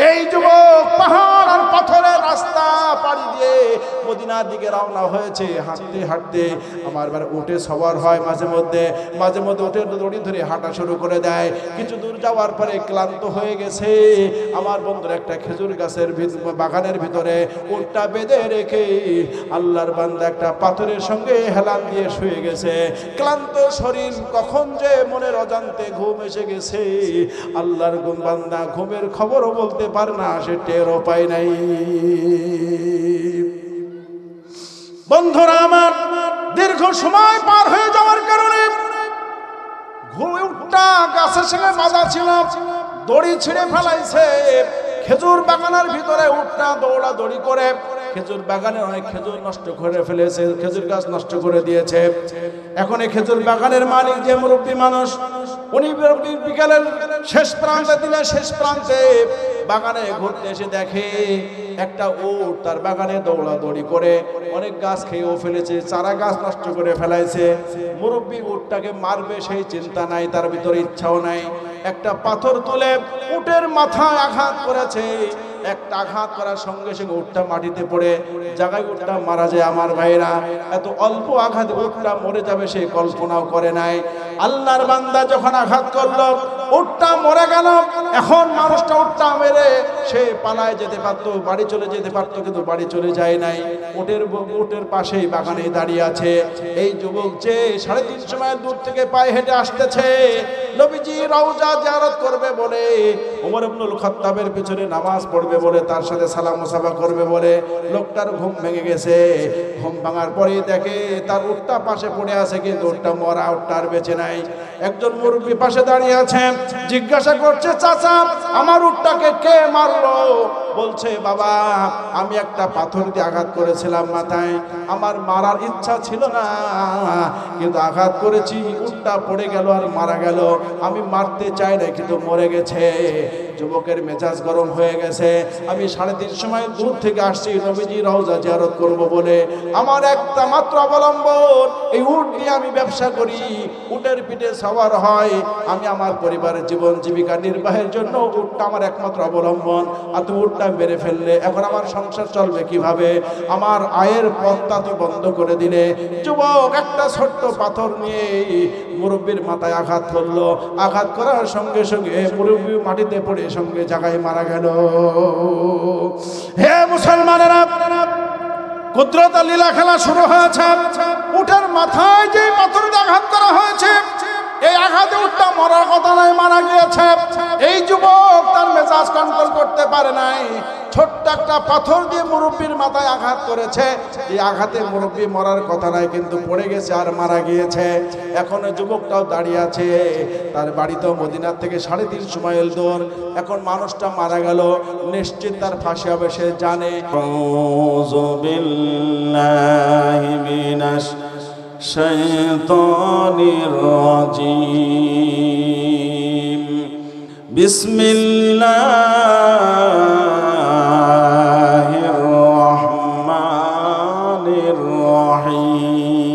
এই যুবক পাহাড় আর পাথরের রাস্তা পাড়ি দিয়ে মদিনার দিকে রওনা হয়েছে। হাঁটতে হাঁটতে আমার বার উঠে সওয়ার হয়, মাঝে মধ্যে উঠে দড়ি ধরে হাঁটা শুরু করে দেয়। কিছু দূর যাওয়ার পরে ক্লান্ত হয়ে গেছে। আমার বন্ধুর একটা খেজুর গাছের বাগানের ভিতরে উটটা বেঁধে রেখে আল্লাহর বান্দা একটা পাথরের সঙ্গে হেলান দিয়ে শুয়ে গেছে। ক্লান্ত শরীর কখন যে মনের অজান্তে ঘুম এসে গেছে, আল্লাহর বান্দা ঘুমের খবরও বলতে পারে না, সে টেরও পায় নাই। বন্ধুরা আমার, দীর্ঘ সময় পার হয়ে যাওয়ার কারণে উটটা গাছের সঙ্গে বাঁধা ছিল, দড়ি ছিঁড়ে ফেলাইছে। খেজুর বাগানের ভিতরে উটটা দৌড়াদৌড়ি করে খেজুর বাগানে অনেক খেজুর নষ্ট করে ফেলেছে, খেজুর গাছ নষ্ট করে দিয়েছে। এখন এই খেজুর বাগানের মালিক যে মুরব্বী মানুষ, উনি বিকালের শেষ প্রান্তে, দিনের শেষ প্রান্তে বাগানে ঘুরতে এসে দেখে একটা উট তার বাগানে দৌড়াদৌড়ি করে অনেক গাছ খেয়েও ফেলেছে, চারা গাছ নষ্ট করে ফেলাইছে। মুরব্বী উটটাকে মারবে সেই চিন্তা নাই, তার ভিতরে ইচ্ছাও নাই। একটা পাথর তুলে উটের মাথায় আঘাত করেছে। একটা আঘাত করার সঙ্গে সঙ্গে উটটা মাটিতে পড়ে জায়গায় উটটা মারা যায়। আমার ভাইরা, এত অল্প আঘাতে উটটা মরে যাবে সে কল্পনাও করে নাই। আল্লাহর বান্দা যখন আঘাত করলো, উটটা মরে গেল। এখন মানুষটা উটটা মেরে সে পালায় যেতে পারতো, বাড়ি চলে যেতে পারতো, কিন্তু বাড়ি চলে যায় নাই। উটের পাশেই বাগানে দাঁড়িয়ে আছে। এই যুবক যে 350 মাইল দূর থেকে পায়ে হেঁটে আসতেছে নবীজি রওজা জিয়ারত করবে বলে, ওমর ইবনুল খাত্তাবের পিছনে নামাজ পড়বে বলে, তার সাথে সালাম মুসাফা করবে বলে, লোকটার ঘুম ভেঙে গেছে। ঘুম ভাঙার পরেই দেখে তার উটটা পাশে পড়ে আছে, কিন্তু উটটা মরা, উটটা আর বেঁচে নাই। একজন মুরব্বী পাশে দাঁড়িয়ে আছে, জিজ্ঞাসা করছে, চাচা আমার উটটাকে কে মারলো? বলছে, বাবা আমি একটা পাথর দিয়ে আঘাত করেছিলাম মাথায়, আমার মারার ইচ্ছা ছিল না, কিন্তু আঘাত করেছি, উটটা পড়ে গেল আর মারা গেল। আমি মারতে চাই না, কিন্তু মরে গেছে। যুবকের মেজাজ গরম হয়ে গেছে। আমি 350 মাইল দূর থেকে আসছি নবীজি রওজা জিয়ারত করব বলে, আমার একটা মাত্র অবলম্বন এই উট দিয়ে আমি ব্যবসা করি, উটের পিঠে সওয়ার হয়, আমি আমার পরিবারের জীবন জীবিকা নির্বাহের জন্য উটটা আমার একমাত্র অবলম্বন। আর তুমি উটটা মেরে ফেললে, এখন আমার সংসার চলবে কিভাবে? আমার আয়ের পথটা তো বন্ধ করে দিলে। যুবক একটা ছোট্ট পাথর নিয়ে মুরব্বীর মাথায় আঘাত করলো। আঘাত করার সঙ্গে সঙ্গে মুরব্বী মাটিতে পড়ে সঙ্গে জায়গায় মারা গেল। হে মুসলমানেরা, কুদরত লীলা খেলা শুরু হয়েছে। উটের মাথায় যে পাথর আঘাত করা হয়েছে, এই আঘাতে উটটা মরার কথা নাই, মারা গিয়েছে। এই যুবক তার মেজাজ কন্ট্রোল করতে পারে নাই, ছোট্ট একটা পাথর দিয়ে মুরব্বীর মাথায় আঘাত করেছে। এই আঘাতে মুরব্বী মরার কথা নাই, কিন্তু পড়ে গেছে আর মারা গিয়েছে। এখন যুবকটাও দাঁড়িয়ে আছে, তার বাড়িতেও মদিনার থেকে 350 মাইল দূর। এখন মানুষটা মারা গেল, নিশ্চিত তার ফাঁসি হবে, সে জানে। আউযু বিল্লাহি মিনাশ শাইতানির রাজিম। বিসমিল্লাহির রহমানির রহিম।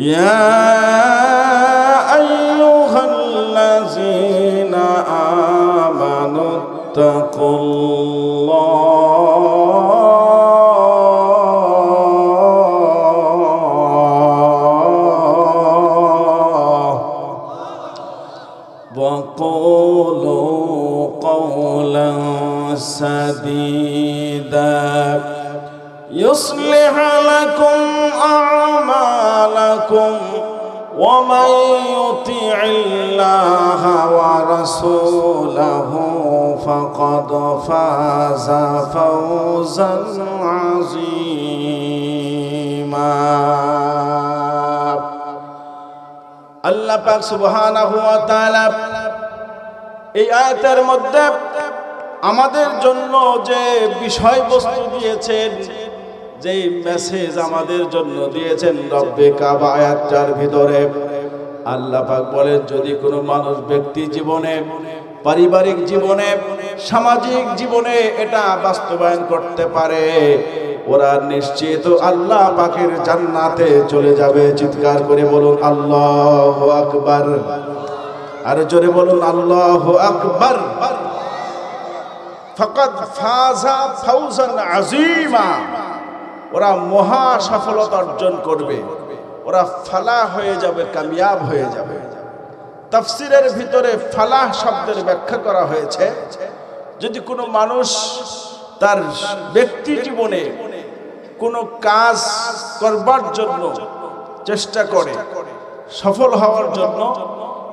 ইয়া আইয়ুহাল্লাযীনা আমানুত্তাকুল্লাহ وقولوا قولا سديدا يصلح لكم أعمالكم ومن يطع الله ورسوله فقد فاز فوزا عظيما। আল্লাহ পাক সুবহানাহু ওয়া তাআলা এই আয়াতের মধ্যে আমাদের জন্য যে বিষয়বস্তু দিয়েছেন, যে মেসেজ আমাদের জন্য দিয়েছেন রব্বে কাবা আয়াতটার ভিতরে আল্লাহ পাক বলেন, যদি কোনো মানুষ ব্যক্তি জীবনে, পারিবারিক জীবনে, সামাজিক জীবনে এটা বাস্তবায়ন করতে পারে, ওরা নিশ্চিত আল্লাহ পাকের জান্নাতে চলে যাবে। চিৎকার করে বলুন আল্লাহু আকবার। আর জোরে বলুন আল্লাহু আকবার। ফাকাদ ফাজা ফাউজান আযীমা, ওরা মহা সফলতা অর্জন করবে, ওরা ফালাহ হয়ে যাবে, কামিয়াব হয়ে যাবে। তাফসীরের ভিতরে ফালাহ শব্দের ব্যাখ্যা করা হয়েছে, যদি কোনো মানুষ তার ব্যক্তি জীবনে কোনো কাজ করবার জন্য চেষ্টা করে, সফল হওয়ার জন্য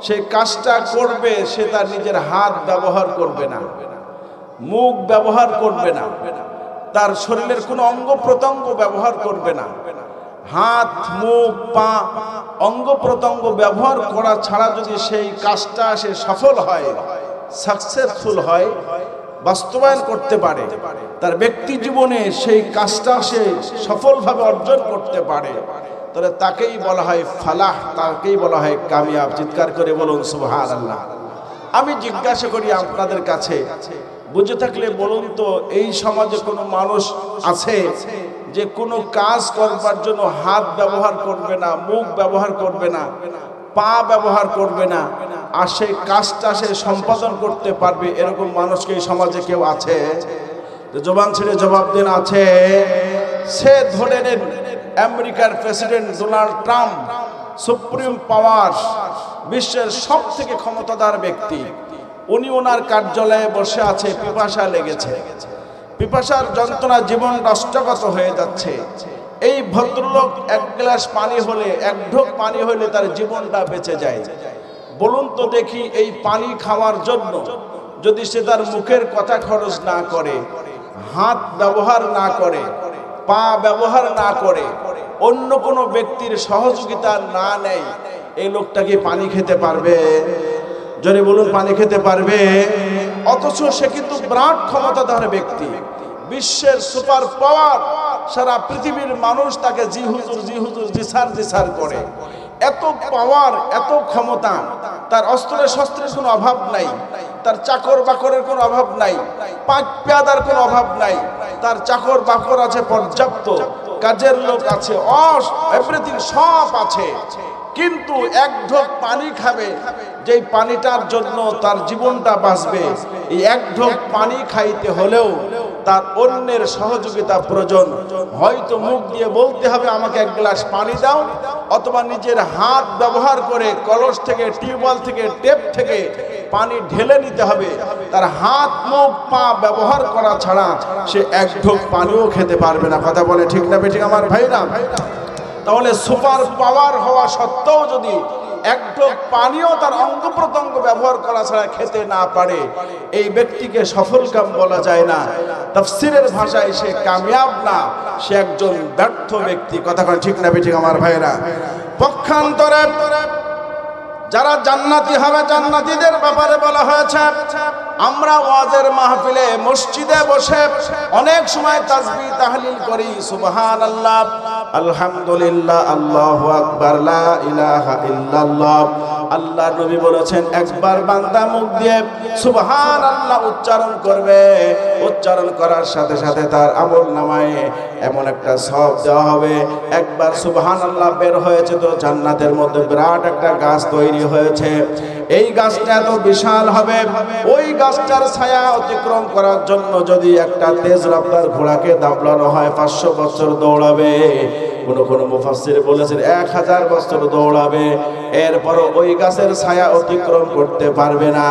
সেই কাজটা করবে, সে তার নিজের হাত ব্যবহার করবে না, মুখ ব্যবহার করবে না, তার শরীরের কোনো অঙ্গ প্রত্যঙ্গ ব্যবহার করবে না। হাত, মুখ, পা, অঙ্গ প্রত্যঙ্গ ব্যবহার করা ছাড়া যদি সেই কাজটা সে সফল হয়, সাকসেসফুল হয়, বাস্তবায়ন করতে পারে, তার ব্যক্তি জীবনে সেই কাজটা সে সফলভাবে অর্জন করতে পারে, তাহলে তাকেই বলা হয় ফালাহ, তাকেই বলা হয় কামিয়াব। চিৎকার করে বলুন সুবহানাল্লাহ। আমি জিজ্ঞাসা করি আপনাদের কাছে, বুঝে থাকলে বলুন তো, এই সমাজে কোনো মানুষ আছে যে কোনো কাজ করবার জন্য হাত ব্যবহার করবে না, মুখ ব্যবহার করবে না, পা ব্যবহার করবে না, আর সেই কাজটা সে সম্পাদন করতে পারবে, এরকম মানুষকে এই সমাজে কেউ আছে? জবান ছেড়ে জবাব দেন, আছে। সে ধরে নেন আমেরিকার প্রেসিডেন্ট ডোনাল্ড ট্রাম্প, সুপ্রিম পাওয়ার, বিশ্বের সব থেকে ক্ষমতাধর ব্যক্তি। উনি ওনার কার্যালয়ে বসে আছে, পিপাসা লেগেছে, পিপাসার যন্ত্রণা, জীবন নষ্টগত হয়ে যাচ্ছে। এই ভদ্রলোক এক গ্লাস পানি হলে, এক ঢোক পানি হলে তার জীবনটা বেঁচে যায়। বলুন তো দেখি, এই পানি খাওয়ার জন্য যদি সে তার মুখের কথা খরচ না করে, হাত ব্যবহার না করে, পা ব্যবহার না করে, অন্য কোনো ব্যক্তির সহযোগিতা না নেয়, এই লোকটা কি পানি খেতে পারবে? জোরে বলুন, পানি খেতে পারবে? অথচ সে কিন্তু বিরাট ক্ষমতাধর ব্যক্তি, বিশ্বের সুপার পাওয়ার। সারা পৃথিবীর মানুষ তাকে জি হুজুর, জি হুজুর, জি স্যার, জি স্যার করে। এত পাওয়ার, এত ক্ষমতা, তার অস্ত্রের শস্ত্রের কোনো অভাব নাই, তার চাকর বাকরের কোনো অভাব নাই, পাক পেয়াদার কোনো অভাব নাই, তার চাকর বাকর আছে পর্যাপ্ত, কাজের লোক আছে, এভরিথিং সব আছে। কিন্তু এক ঢোক পানি খাবে, যেই পানিটার জন্য তার জীবনটা বাঁচবে, এই এক ঢোক পানি খাইতে হলেও তার অন্যের সহযোগিতা প্রয়োজন। হয়তো মুখ দিয়ে বলতে হবে আমাকে এক গ্লাস পানি দাও, অথবা নিজের হাত ব্যবহার করে কলস থেকে, টিউবওয়েল থেকে, টেপ থেকে পানি ঢেলে নিতে হবে। তার হাত, মুখ, পা ব্যবহার করা ছাড়া সে এক ঢোক পানিও খেতে পারবে না। কথা বলে ঠিক না বেঠিক আমার ভাইরা? তাহলে সুপার পাওয়ার হওয়া সত্ত্বেও যদি এক ঢোক পানিও তার অঙ্গ প্রত্যঙ্গ ব্যবহার করা ছাড়া খেতে না পারে, এই ব্যক্তিকে সফলকাম বলা যায় না। তাফসীরের ভাষায় সে কামিয়াব না, সে একজন ব্যর্থ ব্যক্তি। কথা ঠিক না বেঠিক আমার ভাইরা? পক্ষান্তরে যারা জান্নাতি হবে, জান্নাতীদের ব্যাপারে বলা হয়েছে, আমরা ওয়াজের মাহফিলে, মসজিদে বসে অনেক সময় তাসবিহ তাহলিল করি, সুবহানাল্লাহ, আলহামদুলিল্লাহ, আল্লাহু আকবার, লা ইলাহা ইল্লাল্লাহ। আল্লাহর নবী বলেছেন, একবার বান্দা মুখ দিয়ে সুবহানাল্লাহ উচ্চারণ করবে, উচ্চারণ করার সাথে সাথে তার আমলনামায় এমন একটা সওয়াব দেওয়া হবে। একবার সুবহানাল্লাহ বের হয়েছে তো জান্নাতের মধ্যে বিরাট একটা গাছ তৈরি হয়েছে। এই গাছটা এত বিশাল হবে, ওই গাছটার ছায়া অতিক্রম করার জন্য যদি একটা তেজ রফতার ঘোড়াকে দাবলানো হয়, 500 বছর দৌড়াবে। কোন মুফাসসির বলেছেন 1000 বছর দৌড়াবে, এরপরও ওই গাছের ছায়া অতিক্রম করতে পারবে না।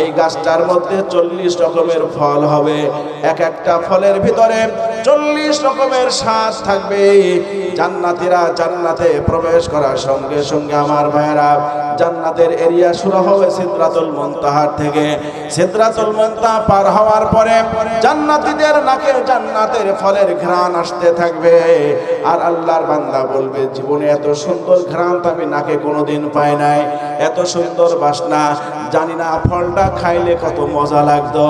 এই গাছটার মধ্যে 40 রকমের ফল হবে, এক একটা ফলের ভিতরে 40 রকমের স্বাদ থাকবে। জান্নাতীরা জান্নাতে প্রবেশ করার সঙ্গে সঙ্গে আমার ভাইরা, জান্নাতের এরিয়া শুরু হবে সিদরাতুল মুনতাহার থেকে। সিদরাতুল মুনতাহা পার হওয়ার পরে জান্নাতীদের নাকে জান্নাতের ফলের ঘ্রাণ আসতে থাকবে। আর আল্লাহর বান্দা বলবে, জীবনে এত সুন্দর ঘ্রাণ তো আমি নাকে কোনোদিন পাই নাই, এত সুন্দর বাসনা, জানি না ফলটা খাইলে কত মজা লাগতো।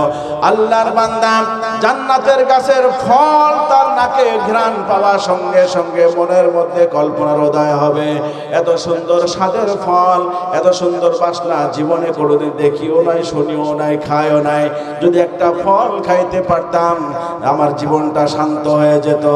আল্লাহর বান্দা জান্নাতের গাছের ফল ফল তার নাকে ঘ্রাণ পাওয়ার সঙ্গে সঙ্গে মনের মধ্যে কল্পনার উদয় হবে, এত সুন্দর স্বাদের ফল, এত সুন্দর বাসনা জীবনে কোনোদিন দেখিও নাই, শুনিও নাই, খায়ও নাই। যদি একটা ফল খাইতে পারতাম আমার জীবনটা শান্ত হয়ে যেত।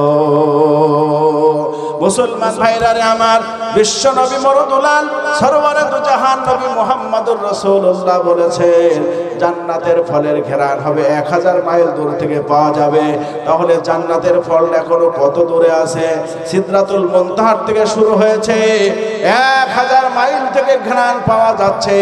মুসলমান ভাইরা রে আমার, বিশ্ব নবী মরদুলাল সরওয়ারে দু জাহান নবী মুহাম্মদুর রাসূলুল্লাহ বলেছেন জান্নাতের ফলের ঘেরান হবে 1000 মাইল দূর থেকে পাওয়া যাবে। তাহলে জান্নাতের ফল এখনো কত দূরে আছে? সিদরাতুল মুনতাহার থেকে শুরু হয়েছে, 1000 মাইল থেকে ঘ্রাণ পাওয়া যাচ্ছে।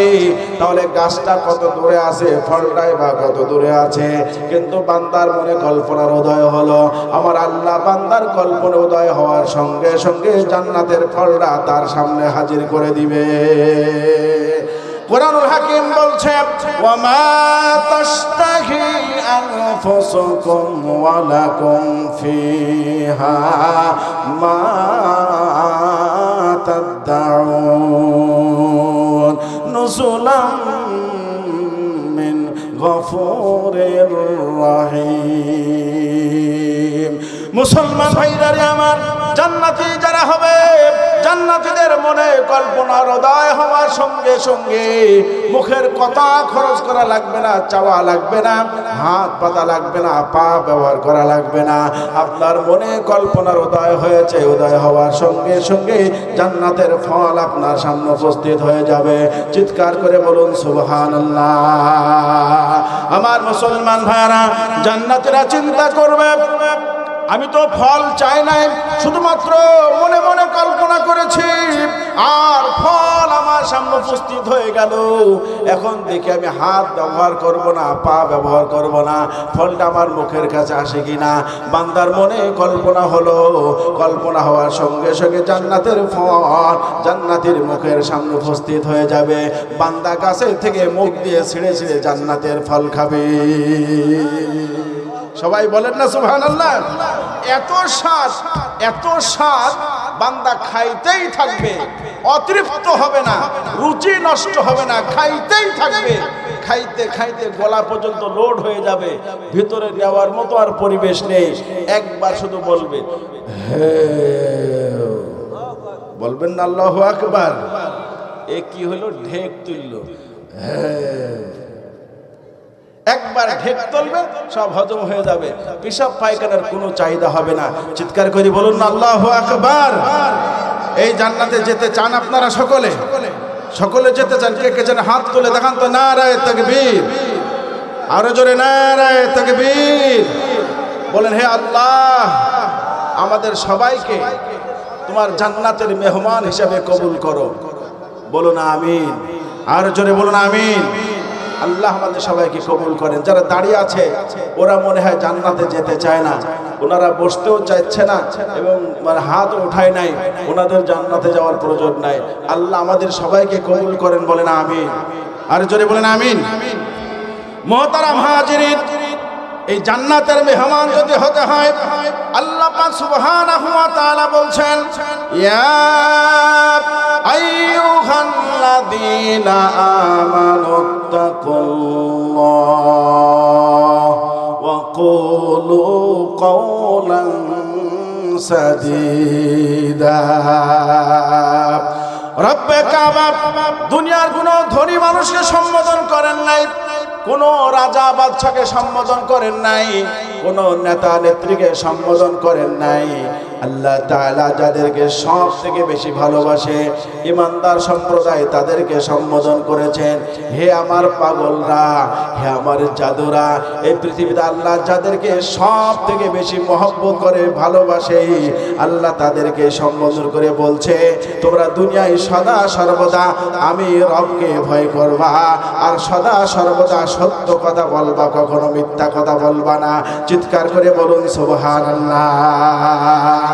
তাহলে গাছটা কত দূরে আছে, ফলটাই বা কত দূরে আছে? কিন্তু বান্দার মনে কল্পনার উদয় হলো, আমার আল্লাহ বান্দার কল্পনা উদয় হওয়ার সঙ্গে সঙ্গে জান্নাতের ফলটা তার সামনে হাজির করে দিবে। কুরআনুল হাকিম বলছে ওয়ামা তাশতাহি আনফুসুকুম ওয়া লাকুম ফিহা মা তাদউন নুজুলাম মিন গফুরির রহিম। মুসলমান ভাইরা রে আমার, জান্নাতি যারা হবে, জান্নাতীদের মনে কল্পনার উদয় হওয়ার সঙ্গে সঙ্গে মুখের কথা খরচ করা লাগবে না, চাওয়া লাগবে না, হাত পাতা লাগবে না, পা ব্যবহার করা লাগবে না। আপনার মনে কল্পনার উদয় হয়েছে, উদয় হওয়ার সঙ্গে সঙ্গে জান্নাতের ফল আপনার সামনে উপস্থিত হয়ে যাবে। চিৎকার করে বলুন সুবহানাল্লাহ। আমার মুসলমান ভাইরা, জান্নাতীরা চিন্তা করবে আমি তো ফল চাই নাই, শুধুমাত্র মনে মনে কল্পনা করেছি আর ফল আমার সামনে উপস্থিত হয়ে গেল। এখন দেখি আমি হাত ব্যবহার করব না, পা ব্যবহার করব না, ফলটা আমার মুখের কাছে আসে কিনা। বান্দার মনে কল্পনা হলো, কল্পনা হওয়ার সঙ্গে সঙ্গে জান্নাতের ফল জান্নাতের মুখের সামনে উপস্থিত হয়ে যাবে। বান্দা গাছের থেকে মুখ দিয়ে ছিঁড়ে ছিঁড়ে জান্নাতের ফল খাবে। সবাই বলেন না সুবহানাল্লাহ। এত স্বাদ, এত স্বাদ, বান্দা খাইতেই থাকবে, অতৃপ্ত হবে না, রুচি নষ্ট হবে না, খাইতেই থাকবে। খাইতে খাইতে গলা পর্যন্ত লোড হয়ে যাবে, ভিতরে যাওয়ার মতো আর পরিবেশ নেই। একবার শুধু বলবে বলবেন না আল্লাহু আকবার। এ কি হলো? ঢেক তুলল। একবার ঢেক তুলবে, সব হজম হয়ে যাবে, পেশাব পায়খানার কোনো চাহিদা হবে না। চিৎকার করে বলুন না আল্লাহু আকবার। এই জান্নাতে যেতে চান আপনারা? সকলে সকলে যেতে চান? কে কে যেন হাত তুলে দেখান তো। নারায়ে তাকবীর, আরো জোরে নারায়ে তাকবীর। বলেন হে আল্লাহ, আমাদের সবাইকে তোমার জান্নাতের মেহমান হিসেবে কবুল করো। বলুন আমিন, আরো জোরে বলুন আমিন। আল্লাহ আমাদের সবাইকে কবুল করেন। যারা দাঁড়িয়ে আছে ওরা মনে হয় জান্নাতে যেতে চায় না, ওনারা বসতেও চাইছে না এবং হাত উঠায় নাই, ওনাদের জান্নাতে যাওয়ার প্রয়োজন নাই। আল্লাহ আমাদের সবাইকে কবুল করেন, বলেন আমিন, আর জোরে বলেন আমিন। মুহতারাম হাজিরিন, এই জান্নাতের মেহমান যদি হতে হয়, আল্লাহ পাক সুবহানাহু ওয়া তাআলা বলছেন ইয়া আইয়ুহাল্লাযীনা আমানুত্তাকুল্লাহ ওয়া কুলু কাওলান সাদীদা। রব্বে কাবা দুনিয়ার কোনো ধনী মানুষকে সম্বোধন করেন নাই, কোন রাজা বাদশাকে সম্বোধন করেন নাই, কোন নেতা নেত্রীকে সম্বোধন করেন নাই। আল্লাহ তাআলা যাদেরকে সব থেকে বেশি ভালোবাসে, ইমানদার সম্প্রদায়, তাদেরকে সম্বোধন করেছেন হে আমার পাগলরা, হে আমার জাদুরা। এই পৃথিবীতে আল্লাহ যাদেরকে সব থেকে বেশি মহব্বত করে, ভালোবাসে, আল্লাহ তাদেরকে সম্বোধন করে বলছে তোমরা দুনিয়ায় সদা সর্বদা আমি রবকে ভয় করবা আর সদা সর্বদা সত্য কথা বলবা, কখনো মিথ্যা কথা বলবা না। চিৎকার করে বলুন সুবহানাল্লাহ।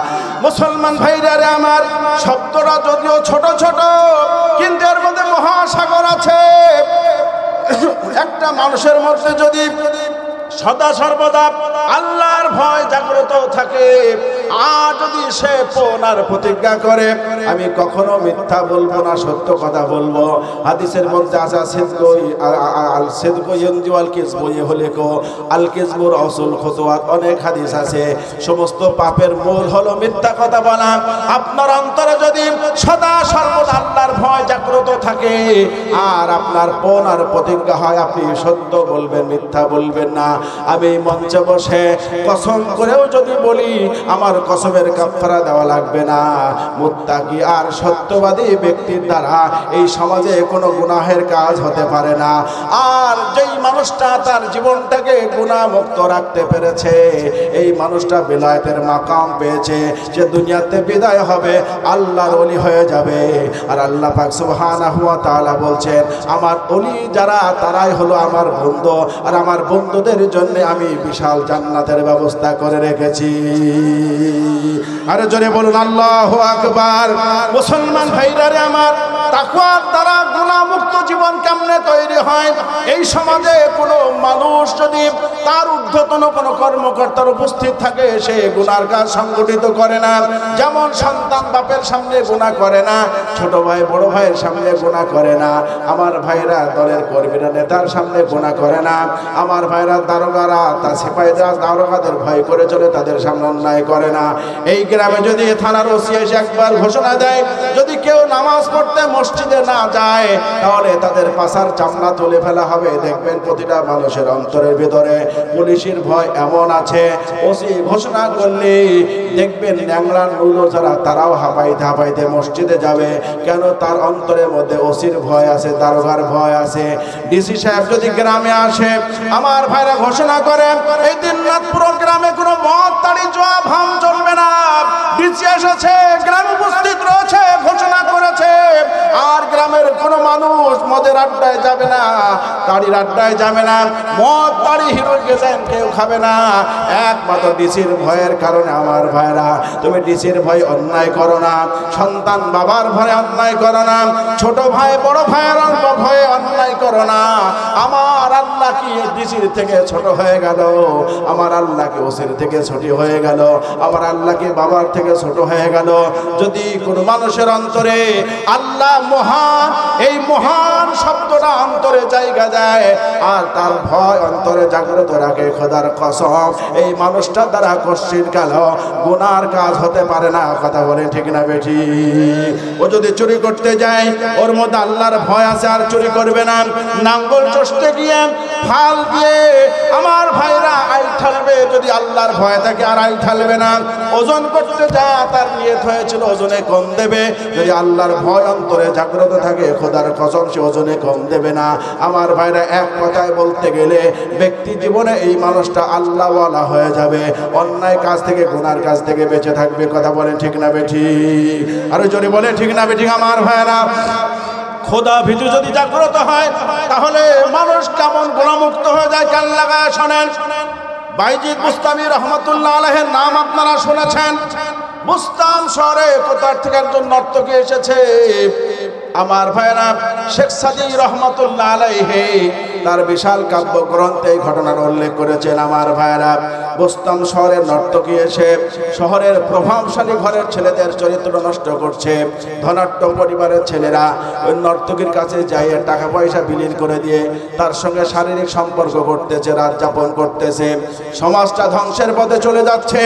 মুসলমান ভাইরা রে আমার, শব্দটা যদিও ছোট ছোট কিন্তু এর মধ্যে মহাসাগর আছে। একটা মানুষের মধ্যে যদি সদা সর্বদা আল্লাহর ভয় জাগ্রত থাকে, আর যদি সে পনার প্রতিজ্ঞা করে আমি কখনো মিথ্যা বলবো না, সত্য কথা বলবো। হাদিসের মধ্যে আছে আল সিদকু ইয়ানজি আল কিযবু ইয়াহলিকু আল কিযবুর আসল খুতুওয়াত, অনেক হাদিস আছে। সমস্ত পাপের মূল হলো মিথ্যা কথা বলা। আপনার অন্তরে যদি সদা সর্বদা আল্লাহর ভয় জাগ্রত থাকে আর আপনার পনার প্রতিজ্ঞা হয় আপনি সত্য বলবেন, মিথ্যা বলবেন না। আমি মঞ্চে বসে কসম করেও যদি বলি আমার কসমের কাফারা দেওয়া লাগবে না। মুত্তাকি আর সত্যবাদী ব্যক্তির দ্বারা এই সমাজে কোনো গুনাহের কাজ হতে পারে না। আর যেই মানুষটা তার জীবনটাকে গুনাহমুক্ত রাখতে পেরেছে এই মানুষটা বেলায়েতের মাকাম পেয়েছে, যে দুনিয়াতে বিদায় হবে আল্লাহর ওলি হয়ে যাবে। আর আল্লাহ পাক সুবহানাহু ওয়া তাআলা বলছেন আমার ওলি যারা তারাই হলো আমার বন্ধু, আর আমার বন্ধুদের জন্য আমি বিশাল জান্নাতের ব্যবস্থা করে রেখেছি। আরে জোরে বলুন আল্লাহু আকবার। মুসলমান ভাইরা রে আমার, তাকওয়ার দ্বারা গুনাহমুক্ত জীবন কেমনে তৈরি হয়? এই সমাজে কোনো মানুষ যদি তার ঊর্ধ্বতন কোনো কর্মকর্তার উপস্থিত থাকে সে গুনার কাজ সংগঠিত করে না। যেমন সন্তান বাপের সামনে গুনাহ করে না, ছোট ভাই বড় ভাইয়ের সামনে গুনাহ করে না, আমার ভাইরা দলের কর্মীরা নেতার সামনে গুনাহ করে না, আমার ভাইরা দারোগারা তার সিপাহীরা দারোগাদের ভয় করে চলে, তাদের সামনে অন্যায় করে না। এই গ্রামে যদি থানার ওসি এসে একবার ঘোষণা দেয় যদি কেউ নামাজ পড়তে মসজিদে না যায় তাহলে তাদের পাছার চামড়া তুলে ফেলা হবে। দেখবেন প্রতিটা মানুষের অন্তরের ভিতরে পুলিশের ভয় এমন আছে, ওসি ঘোষণা করলে দেখবেন ন্যাংরান মূল্য যারা তারাও হাঁপাইতে হাঁপাইতে মসজিদে যাবে। কেন? তার অন্তরের মধ্যে ওসির ভয় আছে, দারোগার ভয় আছে। ডিসি সাহেব যদি গ্রামে আসে আমার ভাইরা ঘোষণা করে এই দিননাথপুর গ্রামে কোনো মদ তাড়ি জোয়া ভাম চলবে না। ডিসি এসেছে, গ্রামে উপস্থিত রয়েছে, ঘোষণা করেছে আর গ্রামের কোনো মানুষ মদের আড্ডায় যাবে না, তাড়ির আড্ডায় যাবে না, মদ তাড়ি হিরো গেছেন কেউ খাবে না, একমাত্র ডিসির ভয়ের কারণে। আমার ভাইরা তুমি ডিসির ভয় অন্যায় করো না, সন্তান বাবার ভয়ে অন্যায় করো না, ছোট ভাই বড় ভাইয়ের ভয়ে অন্যায় করো না। আমার আল্লাহ কি ডিসির থেকে ছোট হয়ে গেল? আমার আল্লাহ কি ওসির থেকে ছোট হয়ে গেল? আমার আল্লাহ কি বাবার থেকে ছোট হয়ে গেল? যদি কোনো মানুষের অন্তরে আল্লাহ মহান এই মহান শব্দটা অন্তরে জায়গা দেয় আর তার ভয় অন্তরে জাগ্রত রাখে, খোদার কসম এই মানুষটা দ্বারা কষ্টির কাল গুনার কাজ হতে পারে না। কথা বলে ঠিক না বেঠি? ও যদি চুরি করতে যায় ওর মধ্যে আল্লাহর ভয় আছে আর চুরি করবে না। নাঙ্গল চষতে গিয়ে ফাল দিয়ে আমার ভাইরা আইল ঠালবে, যদি আল্লাহর ভয় থাকে আর আইল ঠালবে না। ওজন করতে যা তার নিয়ত হয়েছিল ওজনে কম দেবে, যদি আল্লাহর ভয় অন্তরে জাগ্রত থাকে খোদার কসম সে ওজনে কম দেবে না। আমার ভাইরা এক কথায় বলতে গেলে ব্যক্তি জীবনে এই মানুষটা আল্লাহওয়ালা হয়ে যাবে, অন্যায় কাজ থেকে গুনার কাজ থেকে বেঁচে থাকবে। কথা বলেন ঠিক না বেঠি? আরো জোরে বলে ঠিক না বেঠি? আমার ভাইরা খোদা ভীতু যদি জাগ্রত হয় তাহলে মানুষ কেমন গুনাহমুক্ত হয়ে যায়। কান লাগায় শোনেন। বাইজিদ বুস্তামি রহমতুল্লাহ আলাইহির নাম আপনারা শুনেছেন। বুস্তাম শহরে কোথার থেকে একজন নর্তকী এসেছে। আমার ভাইরা শেখ সাদি রহমতুল্লাহ আলাইহি তার বিশাল কাব্যগ্রন্থে এই ঘটনার উল্লেখ করেছেন। আমার ভাইরা বুস্তাম শহরের নর্তকী এসে শহরের প্রভাবশালী ঘরের ছেলেদের চরিত্র নষ্ট করছে। ধনাঢ্য পরিবারের ছেলেরা ওই নর্তকীর কাছে যাইয়ে টাকা পয়সা বিলীন করে দিয়ে তার সঙ্গে শারীরিক সম্পর্ক করতেছে, রাত যাপন করতেছে। সমাজটা ধ্বংসের পথে চলে যাচ্ছে।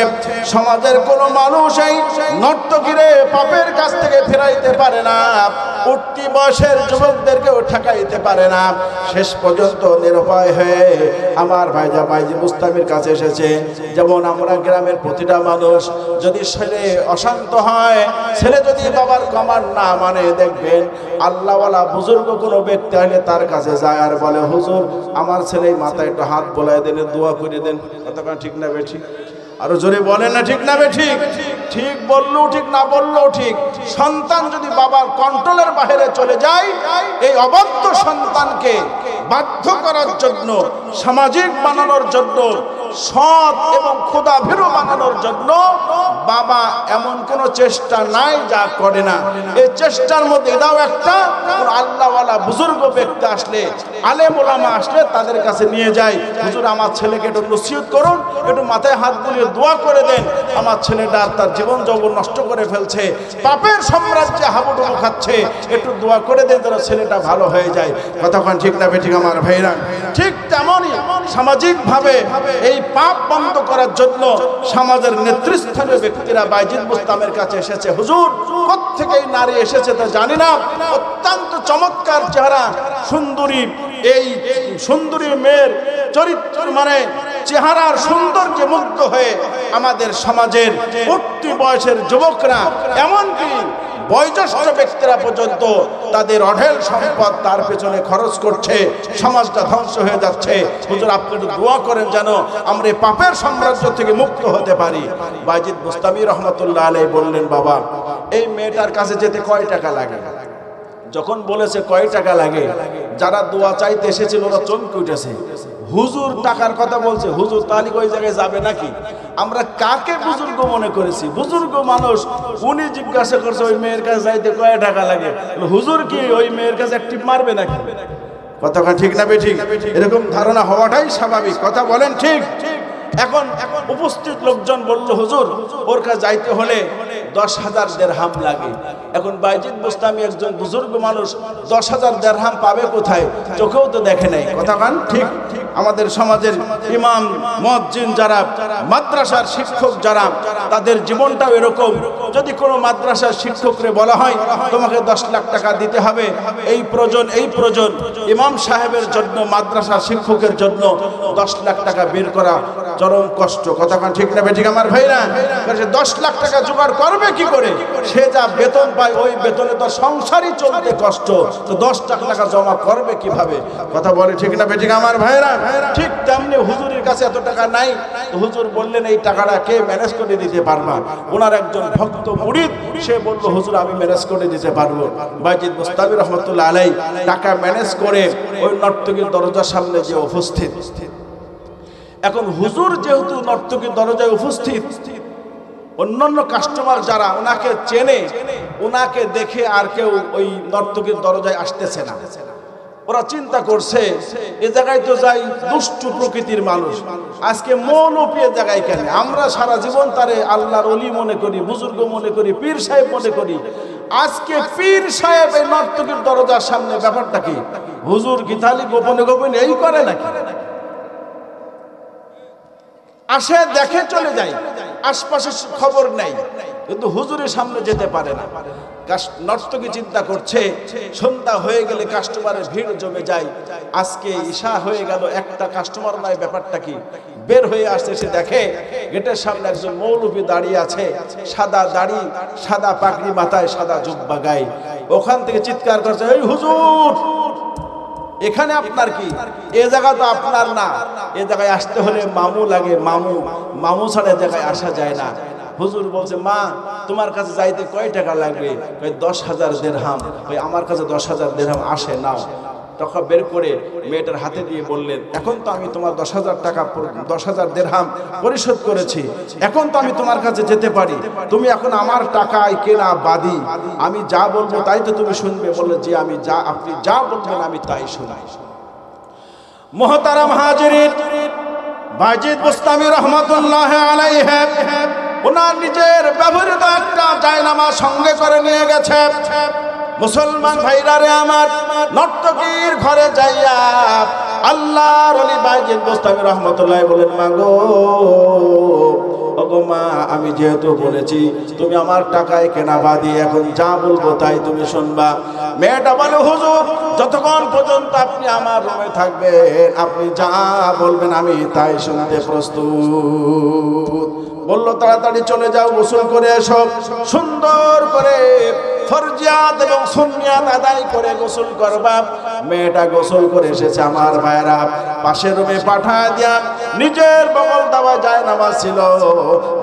সমাজের কোনো মানুষ এই নর্তকীরে পাপের কাছ থেকে ফেরাইতে পারে না, উঠতি বয়সের যুবকদেরকেও ঠেকাইতে পারে না। শেষ পর্যন্ত নিরুপায় হয়ে আমার ভাইজা বাইজি বুস্তামির কাছে এসেছে। যেমন আমরা গ্রামের প্রতিটা মানুষ যদি ছেলে অশান্ত হয়, ছেলে যদি বাবার কমান্ড না মানে, দেখবেন আল্লাহওয়ালা বুজুর্গ কোনো ব্যক্তি হলে তার কাছে যায় আর বলে হুজুর আমার ছেলে মাথায় একটু হাত বোলাই দেন, দোয়া করে দেন। কতক্ষণ ঠিক না বেঠিক? আরো জোরে বলেন না ঠিক না বেঠিক? ঠিক বললেও ঠিক, না বললেও ঠিক। সন্তান যদি বাবার কন্ট্রোলের বাইরে চলে যায়, এই অবাধ্য সন্তানকে বাধ্য করার জন্য, সামাজিক বানানোর জন্য, সৎ এবং খোদাভীরু বানানোর জন্য বাবা এমন কোনো চেষ্টা নাই যা করে না। এই চেষ্টার মধ্যে এটাও একটা, আল্লাহওয়ালা বুজুর্গ ব্যক্তি আসলে, আলেম ওলামা আসলে তাদের কাছে নিয়ে যায়, হুজুর আমার ছেলেকে একটু নসিহত করুন, একটু মাথায় হাত বুলিয়ে দোয়া করে দেন, আমার ছেলেটা তার জীবন যৌবন নষ্ট করে ফেলছে, পাপের সাম্রাজ্যে হাবুডুবু খাচ্ছে, একটু দোয়া করে দেন যেন ছেলেটা ভালো হয়ে যায়। কতক্ষণ ঠিক না বেঠিক আমার ভাইরা? ঠিক তেমনই সামাজিকভাবে এই পাপ বন্ধ করার জন্য সমাজের নেতৃস্থানীয় ব্যক্তিরা বাইজিদ বুস্তামের কাছে এসেছে। হুজুর কোত্থেকে এই নারী এসেছে তা জানি না, অত্যন্ত চমৎকার চেহারা, সুন্দরী, এই সুন্দরী মেয়ের চরিত্র মানে চেহারার সৌন্দর্যে মুগ্ধ হয়ে আমাদের সমাজের উঠতি বয়সের যুবকরা, এমনকি বয়োজ্যেষ্ঠ ব্যক্তিরা পর্যন্ত তাদের অঢেল সম্পদ তার পেছনে খরচ করছে, সমাজটা ধ্বংস হয়ে যাচ্ছে। হুজুর আপনি একটু দোয়া করেন যেন আমরা এই পাপের সাম্রাজ্য থেকে মুক্ত হতে পারি। বাইজিদ বুস্তামি রহমতুল্লাহ আলাইহি বললেন, বাবা এই মেয়েটার কাছে যেতে কয় টাকা লাগে? যখন বলেছে কয় টাকা লাগে, যারা দোয়া চাইতে এসেছিল ওরা চমকে উঠেছে। হুজুর টাকার কথা বলছে, হুজুর তাহলে ওই জায়গায় যাবে নাকি? আমরা কাকে বুজুর্গ মনে করেছি? বুজুর্গ মানুষ, উনি জিজ্ঞাসা করছে ওই মেয়ের কাছে যাইতে কয় টাকা লাগে। হুজুর কি ওই মেয়ের কাছে এক টিপ মারবে নাকি? কথা ঠিক না বেঠিক? এরকম ধারণা হওয়াটাই স্বাভাবিক। কথা বলেন ঠিক? এখন উপস্থিত লোকজন বলল, হুজুর ওর কাছে যাইতে হলে 10,000 দিরহাম লাগে। এখন বাইজিদ বুস্তামি একজন বুজুর্গ মানুষ, 10,000 দিরহাম পাবে কোথায়? চোখেও তো দেখে নাই। কথা কান ঠিক? আমাদের সমাজের ইমাম, মুয়াজ্জিন যারা, মাদ্রাসার শিক্ষক যারা, তাদের জীবনটাও এরকম। যদি কোনো মাদ্রাসার শিক্ষকরে বলা হয় তোমাকে 10 লাখ টাকা দিতে হবে, এই প্রয়োজন, ইমাম সাহেবের জন্য, মাদ্রাসার শিক্ষকের জন্য 10 লাখ টাকা বের করা চরম কষ্ট। কথা কান ঠিক না বেঠিক আমার ভাইরা? 10 লাখ টাকা জোগাড় করবে কি করে? সে যা বেতন পায় ওই বেতনে তো সংসারই চলতে কষ্ট, তো 10 লাখ টাকা জমা করবে কিভাবে? কথা বলে ঠিক না বেঠিক আমার ভাইরা? ঠিক তেমনি হুজুরের কাছে এত টাকা নাই। তো হুজুর বললেন এই টাকাটা কে ম্যানেজ করে দিতে পারবা? ওনার একজন ভক্ত মুরিদ, সে বলল হুজুর আমি ম্যানেজ করে দিতে পারবো। বাইজিদ বুস্তামি রহমতুল্লাহ আলাইহি টাকা ম্যানেজ করে ওই নর্তকীর দরজার সামনে যে উপস্থিত। এখন হুজুর যেহেতু নর্তকীর দরজায় উপস্থিত, অন্যান্য কাস্টমার যারা ওনাকে চেনে, ওনাকে দেখে আর কেউ ওই নর্তকীর দরজায় আসতেছে না। ওরা চিন্তা করছে এ জায়গায় তো যাই দুষ্টু প্রকৃতির মানুষ, আজকে মৌলবী এ জায়গায় কেন? আমরা সারা জীবন তারে আল্লাহর ওলি মনে করি, বুজুর্গ মনে করি, পীর সাহেব মনে করি। আজকে পীর সাহেব এই নর্তকীর দরজার সামনে, ব্যাপারটা কি? হুজুর কি তাহলে গোপনে গোপনে এই করে নাকি? আসে দেখে চলে যায়, আশপাশে খবর নেই, কিন্তু হুজুরের সামনে যেতে পারে না। নর্তকী চিন্তা করছে সন্ধ্যা হয়ে গেলে কাস্টমারের ভিড় জমে যায়, আজকে ঈশা হয়ে গেল, একটা কাস্টমার নাই, ব্যাপারটা কি? বের হয়ে আসছে, সে দেখে গেটের সামনে একজন মৌলবী দাঁড়িয়ে আছে, সাদা দাড়ি, সাদা পাগড়ি মাথায়, সাদা জুব্বা গায়ে। ওখান থেকে চিৎকার করছে, এই হুজুর এখানে আপনার কি? এ জায়গা তো আপনার না, এ জায়গায় আসতে হলে মামু লাগে, মামু ছাড়া এ জায়গায় আসা যায় না। হুজুর বলছে, মা তোমার কাছে যাইতে কয় টাকা লাগবে? 10,000 দিরহাম। আমার কাছে 10,000 দিরহাম আসে, নাও। টাকা বের করে মেয়েটার হাতে দিয়ে বললেন, এখন তো আমি তোমার 10,000 টাকা, 10,000 দিরহাম পরিশোধ করেছি, এখন তো আমি তোমার কাছে যেতে পারি, তুমি এখন আমার টাকায় কেনা বাদী, আমি যা বলবো তাই তো তুমি শুনবে। বললে যে আপনি যা বলবেন আমি তাই শুনাই। মুহতারাম হাজিরিন, বাইজিদ বুস্তামি রহমতুল্লাহ আলাইহি ওনার নিজের ব্যবহৃত একটা জায়নামাজ সঙ্গে করে নিয়ে গেছে। মুসলমান ভাইরা রে আমার, নর্তকীর ঘরে যাইয়া আল্লাহর ওলি বাইজিদ বুস্তামি রহমতুল্লাহ বলেন, মাগো ওগো মা, আমি যেহেতু বলেছি তুমি আমার টাকায় কেনা বাদী, এখন যা বলবো তাই তুমি শুনবা। মেয়েটা বলে, হুজুর যতক্ষণ পর্যন্ত আপনি আমার রুমে থাকবেন, আপনি যা বলবেন আমি তাই শুনতে প্রস্তুত। বললো তাড়াতাড়ি চলে যাও, গোসল করে এসো। সুন্দর করে ফরজিয়াত এবং সুন্নিয়াত আদায় করে গোসল করবা। মেয়েটা গোসল করে এসেছে আমার ভাইরা, পাশের রুমে পাঠায় দিয়া নিজের বগল দেওয়া জায়নামাজ ছিল,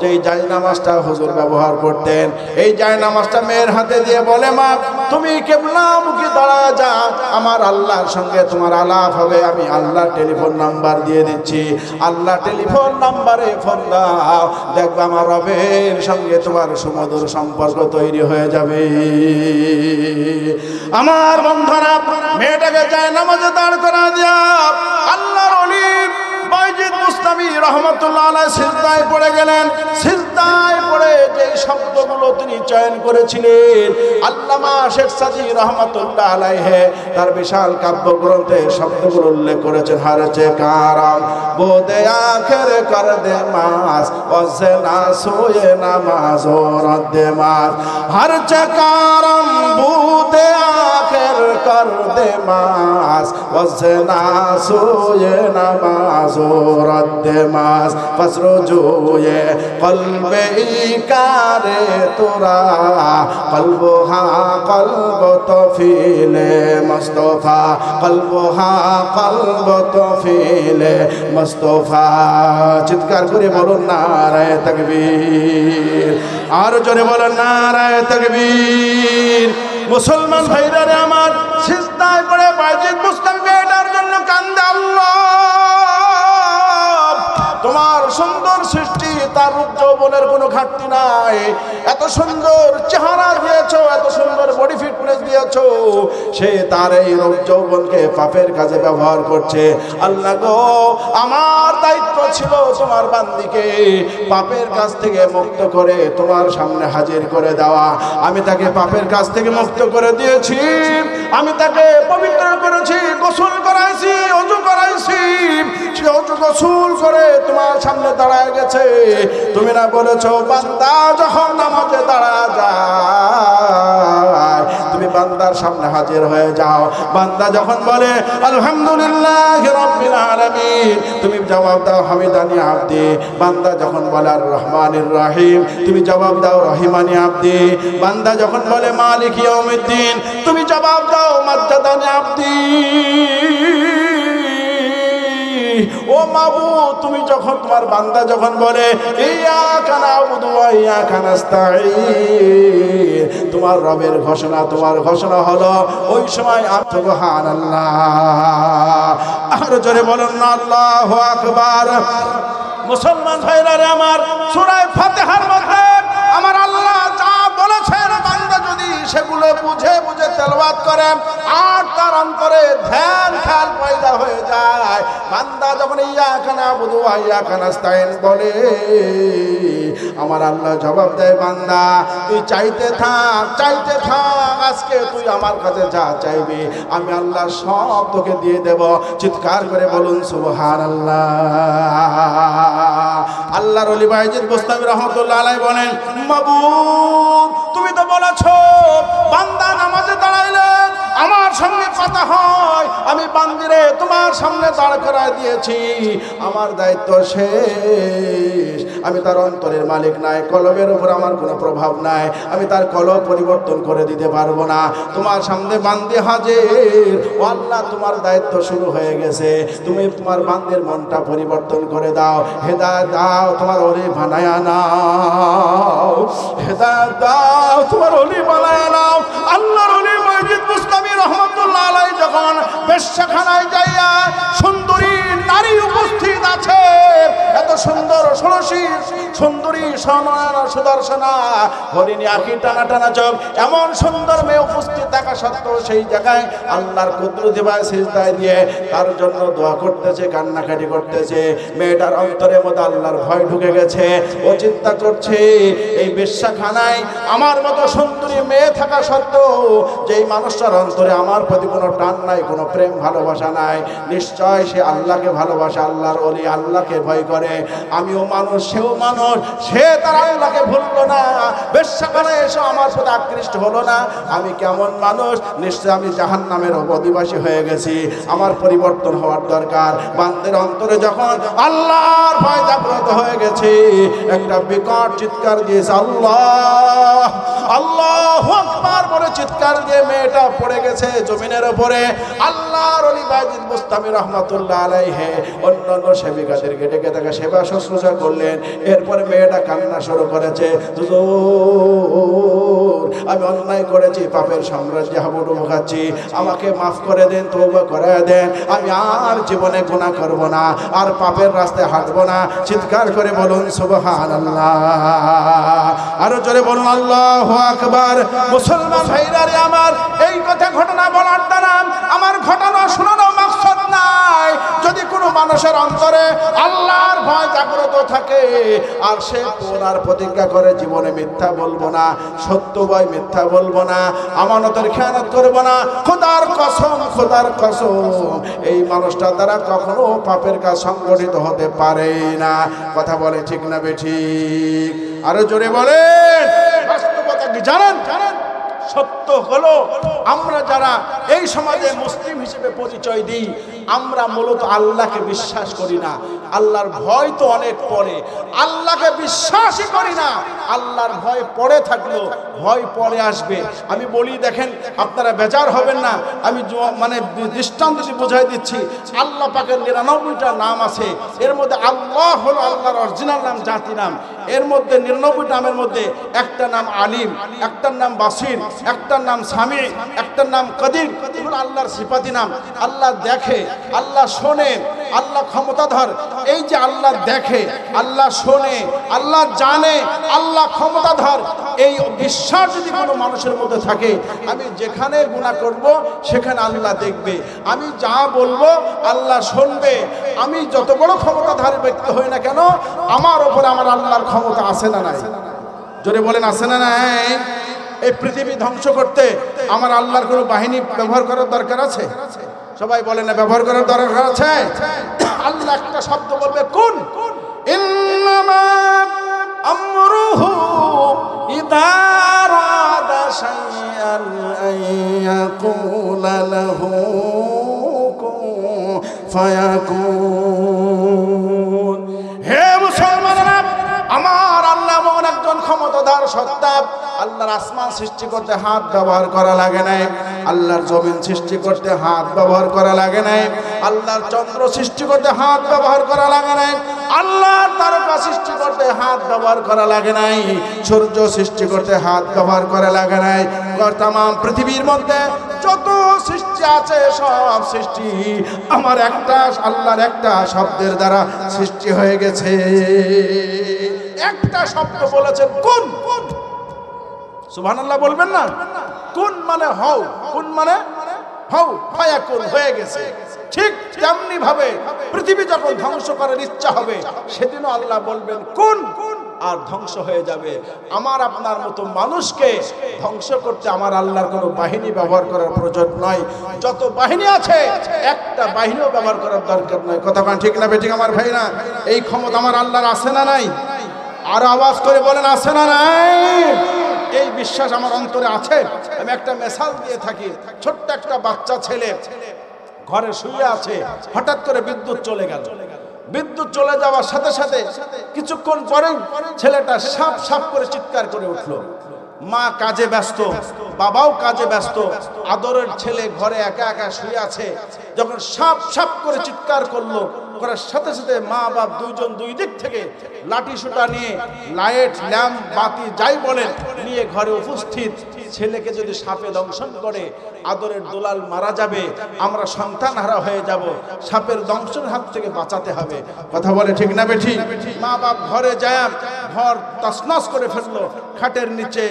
যেই জায়নামাজটা হুজুর ব্যবহার করতেন, এই জায়নামাজটা মেয়ের হাতে দিয়ে বলে, মা তুমি কিবলামুখী দাঁড়ায় যা, আমার আল্লাহর সঙ্গে তোমার আলাপ হবে, আমি আল্লাহর টেলিফোন নাম্বার দিয়ে দিচ্ছি, আল্লাহ টেলিফোন নাম্বারে ফোন দাও, দেখবা আমার রবের সঙ্গে তোমার সুমধুর সম্পর্ক তৈরি হয়ে যাবে। আমার বন্ধুরা, মেয়েটাকে জায়নামাজে দাঁড় করা দিয়া আল্লাহর ওলি রহমতুল্লাহ আলাইহি সিজদায় পড়ে গেলেন। সিজদায় পড়ে যে শব্দগুলো তিনি চয়ন করেছিলেন, আল্লামা শেখ সাদী রহমতুল্লাহ আলাইহি তার বিশাল কাব্যগ্রন্থে শব্দগুলো উল্লেখ করেছেন। হারচে কারাম বোদে আখের কর দে মাস ওয়াজে না সোয়ে নামাজ ও রদ্দে মাস। হারচে কারাম বোদে আখের কর দে মাস ওয়াজে না সোয়ে নামাজ ও রদ্দে মাস। ফসরো জোয়ে কলবে ইকারে তোরা কলবো হা কলব তো ফিলে মুস্তফা কলবো হা কলব তো ফিলে মুস্তফা। চিৎকার করে বলুন নারায়ে তাকবীর, আর জোরে বলুন নারায়ে তাকবীর। মুসলমান ভাইরা রে আমার, সিজদায় পড়ে বাইজিদ বুস্তামি মেয়েটার জন্য কান্দে। আল্লাহ তোমার সুন্দর সৃষ্টি, তার রূপ যৌবনের কোনো ঘাটতি নাই। এত সুন্দর চেহারা দিয়েছো, এত সুন্দর বডি ফিটনেস দিয়েছো, সে তার এই রূপ যৌবনকে পাপের কাজে ব্যবহার করছে। আল্লাহ গো, আমার দায়িত্ব ছিল তোমার বান্দিকে পাপের কাজ থেকে মুক্ত করে তোমার সামনে হাজির করে দেওয়া। আমি তাকে পাপের কাজ থেকে মুক্ত করে দিয়েছি, আমি তাকে পবিত্র করেছি, গোসল করাইছি, ওযু করাইছি। সে ওযু গোসল করে তোমার সামনে দাঁড়ায় গেছে। তুমি না বলেছো বান্দা যখন নামাজে দাঁড়া যায় তুমি বান্দার সামনে হাজির হয়ে যাও। বান্দা যখন বলে আলহামদুলিল্লাহি রাব্বিল আলামিন, তুমি জবাব দাও হামিদানি আবদি। বান্দা যখন বলে আর রহমানির রহিম, তুমি জবাব দাও রহিমানি আবদি। বান্দা যখন বলে মালিক ইয়াউমিদ্দিন, তুমি জবাব দাও মাজ্জাদানি আবদি। ও মাবুদ, তুমি যখন তোমার বান্দা যখন বলে ইয়াকা নাবুদু ওয়া ইয়াকা নাস্তাঈন, তোমার রবের ঘোষণা, তোমার ঘোষণা হলো ওই সময় সুবহানাল্লাহ। আর জোরে বলুন না আল্লাহু আকবার। মুসলমান ভাইরা রে আমার, সূরা ফাতিহার মধ্যে আমার আল্লাহ যা বলেছেন, বান্দা যদি সেগুলো বুঝে বুঝে তেলাওয়াত করে আর তার অন্তরে ধ্যান খেয়াল পয়দা হয়ে যায়, বান্দা যখন ইয়াকা নাবুদু ওয়া ইয়াকা নাস্তাঈন বলে, আমার আল্লাহ জবাব দেয় বান্দা তুই চাইতে থাক, চাইতে থাক, আজকে তুই আমার কাছে যা চাইবি আমি আল্লাহ সব তোকে দিয়ে দেব। চিৎকার করে বলুন সুবহানাল্লাহ। আল্লাহর ওলি বাইজিদ বুস্তামি রহমাতুল্লাহ আলাইহি বলেন, মাবুদ তুমি তো বলেছো বান্দা নামাজে দাঁড়াইলে আমার সঙ্গে কথা হয়, আমি বান্দিরে তোমার সামনে দাঁড় করায় দিয়েছি, আমার দায়িত্ব শেষ। আমি তার অন্তরের মালিক নাই, কলবের উপর আমার কোনো প্রভাব নাই, আমি তার কলব পরিবর্তন করে দিতে পারবো না। তোমার সামনে বান্দি হাজির, ও আল্লাহ তোমার দায়িত্ব শুরু হয়ে গেছে, তুমি তোমার বান্দির মনটা পরিবর্তন করে দাও, হেদায়েত দাও, তোমার ওলি বানায়া নাও, হেদায়েত দাও, তোমার ওলি বানায়া নাও। আল্লাহর ওলি বাইজিদ বুস্তামি রহমাতুল্লাহ আলাইহি যখন বেশ্যাখানায় যাইয়া সুন্দরী নারী উপস্থিত আছে, এত সুন্দর ষোড়শী সুন্দরী সনয়না সুদর্শনা হরিণী আঁখি টানা টানা চোখ, এমন সুন্দর মেয়ে উপস্থিত থাকা সত্ত্বেও সেই জায়গায় আল্লাহর কুদরতি ভাই সিজদায় দিয়ে তার জন্য দোয়া করতেছে, কান্নাকাটি করতেছে। মেয়েটার অন্তরের মধ্যে আল্লাহর ভয় ঢুকে গেছে, ও চিন্তা করছে এই বেশ্যাখানায় আমার মতো সুন্দরী মেয়ে থাকা সত্ত্বেও যেই মানুষটার অন্তরে আমার প্রতি কোনো টান নাই, কোনো প্রেম ভালোবাসা নাই, নিশ্চয় সে আল্লাহকে ভালোবাসে, আল্লাহর ওলি, আল্লাহকে ভয় করে। আমিও মানুষ, সেও মানুষ, সে তার আল্লাহকে ভুললো না, বেশ্যাখানায় এসে আমার প্রতি আকৃষ্ট হলো না। আমি কেমন মানুষ, নিশ্চয় আমি জাহান্নামের অধিবাসী হয়ে গেছি, আমার পরিবর্তন হওয়ার দরকার। বান্দের অন্তরে যখন আল্লাহর ভয় জাগ্রত হয়ে গেছে, একটা বিকট চিৎকার দিয়েছে, আল্লাহ আল্লাহু আকবার বলে চিৎকার দিয়ে মেয়েটা পড়ে গেছে জমিনের উপরে। আল্লাহর ওলি বাইজিদ বুস্তামি রহমাতুল্লাহ আলাইহি অন্যান্য সেবিকাদেরকে ডেকে তাকে সেবা শুশ্রূষা করলেন। এরপরে মেয়েটা কান্না শুরু করেছে, হুজুর আমি অন্যায় করেছি, পাপের সাম্রাজ্যে হাবুডুবু খাচ্ছি, আমাকে মাফ করে দেন, তওবা করে দেন, আমি আর জীবনে গুনাহ করব না, আর পাপের রাস্তায় হাঁটবো না। চিৎকার করে বলুন সুবহানাল্লাহ, আরো জোরে বলুন আল্লাহু আকবার। মুসলমান ভাইরা রে আমার, এই কথা ঘটনা বলার দ্বারা আমার ঘটনা শোনানো মাকসাদ নাই, নাই। যদি কোনো মানুষের অন্তরে আল্লাহর ভয় জাগ্রত থাকে আর সে পুনরার প্রতিজ্ঞা করে জীবনে মিথ্যা বলবো না, সত্য বয় মিথ্যা বলবো না, আমানতের খেয়ানত করবো না, খোদার কসম এই মানুষটার দ্বারা কখনো পাপের কাজ সংগঠিত হতে পারে না। কথা বলে ঠিক না বেঠিক? আরো জোরে বলেন। বাস্তবতা কি জানেন? সত্য হলো আমরা যারা এই সমাজে মুসলিম হিসেবে পরিচয় দিই, আমরা মূলত আল্লাহকে বিশ্বাস করি না। আল্লাহর ভয় তো অনেক পরে, আল্লাহকে বিশ্বাসই করি না। আল্লাহর ভয় পরে থাকলো, ভয় পরে আসবে। আমি বলি দেখেন, আপনারা বেজার হবেন না, আমি মানে দৃষ্টান্ত দিয়ে বোঝাই দিচ্ছি। আল্লাহ পাকের 99টা নাম আছে, এর মধ্যে আল্লাহ হলো আল্লাহর অরিজিনাল নাম, জাতি নাম। এর মধ্যে 99 নামের মধ্যে একটা নাম আলিম, একটার নাম বাসির, একটার নাম সামি, একটার নাম কদির। এগুলো আল্লাহর সিফাতি নাম। আল্লাহ দেখে, আল্লাহ শোনে, আল্লাহ ক্ষমতাধর। এই যে আল্লাহ দেখে, আল্লাহ শোনে, আল্লাহ জানে, আল্লাহ ক্ষমতাধর, এই বিশ্বাস যদি কোনো মানুষের মধ্যে থাকে, আমি যেখানে গুনাহ করব সেখানে আল্লাহ দেখবে, আমি যা বলবো আল্লাহ শুনবে। আমি যত বড় ক্ষমতাধারী ব্যক্তি হই না কেন, আমার ওপরে আমার আল্লাহর ক্ষমতা আছে না নাই? জোরে বলেন, আছে না নাই? এই পৃথিবী ধ্বংস করতে আমার আল্লাহর কোনো বাহিনী ব্যবহার করার দরকার আছে? সবাই বলে না ব্যবহার করার দরকার আছে? আল্লাহ একটা শব্দ বলবে, কুন, ইন্নামা আমরুহু ইযা আরাদা শাইআন আইয়াকুলা লাহু কুন ফায়াকুন। হে মুসলমানেরা, আমার আল্লাহ এমন একজন ক্ষমতাধর সত্তা। আল্লাহর আসমান সৃষ্টি করতে হাত ব্যবহার করা লাগে নাই, আল্লাহর জমিন সৃষ্টি করতে হাত ব্যবহার করা লাগে নাই, আল্লাহর চন্দ্র সৃষ্টি করতে হাত ব্যবহার করা লাগে নাই, আল্লাহর তারকা সৃষ্টি করতে হাত ব্যবহার করা লাগে নাই, সূর্য সৃষ্টি করতে হাত ব্যবহার করা লাগে নাই। তাম পৃথিবীর মধ্যে যত সৃষ্টি আছে সব সৃষ্টি আমার একটা আল্লাহর একটা শব্দের দ্বারা সৃষ্টি হয়ে গেছে। একটা শব্দ বলেছেন, কোন। সুবহানাল্লাহ বলবেন না? কোন মানে হও, কোন মানে হও, ফায়াকুন, হয়ে গেছে। ঠিক তেমনি ভাবে পৃথিবী যখন ধ্বংস করার ইচ্ছা হবে সেদিনও আল্লাহ বলবেন কোন, আর ধ্বংস হয়ে যাবে। আমার আপনার মতো মানুষকে ধ্বংস করতে আমার আল্লাহর কোনো বাহিনী ব্যবহার করার প্রয়োজন নয়। যত বাহিনী আছে একটা বাহিনীও ব্যবহার করার দরকার নয়। কথা বলেন ঠিক না বেঠিক আমার ভাইরা? এই ক্ষমতা আমার আল্লাহর আছে না নাই? আর আওয়াজ করে বলেন, আছে না নাই? এই বিশ্বাস আমার অন্তরে আছে। আমি একটা মিসাল দিয়ে থাকি। ছোট্ট একটা বাচ্চা ছেলে ঘরে শুয়ে আছে, হঠাৎ করে বিদ্যুৎ চলে গেল। বিদ্যুৎ চলে যাওয়ার সাথে সাথে কিছুক্ষণ পরে ছেলেটা সাপ সাপ করে চিৎকার করে উঠলো। মা কাজে ব্যস্ত, বাবাও কাজে ব্যস্ত, আদরের ছেলে ঘরে একা একা শুয়ে আছে। যখন সাপ সাপ করে চিৎকার করলো, করার সাথে সাথে মা বাপ দুইজন দুই দিক থেকে লাঠি সুটা নিয়ে, লাইট ল্যাম্প বাতি যাই বলেন নিয়ে ঘরে উপস্থিত। ছেলেকে যদি সাপে দংশন করে আদরের দুলাল মারা যাবে, আমরা সন্তানহারা হয়ে যাব। সাপের দংশনের হাত থেকে বাঁচাতে হবে। কথা বলে ঠিক না বেঠি? মা বাপ ঘরে যায়, ঘর তছনছ করে ফেললো। খাটের নিচে,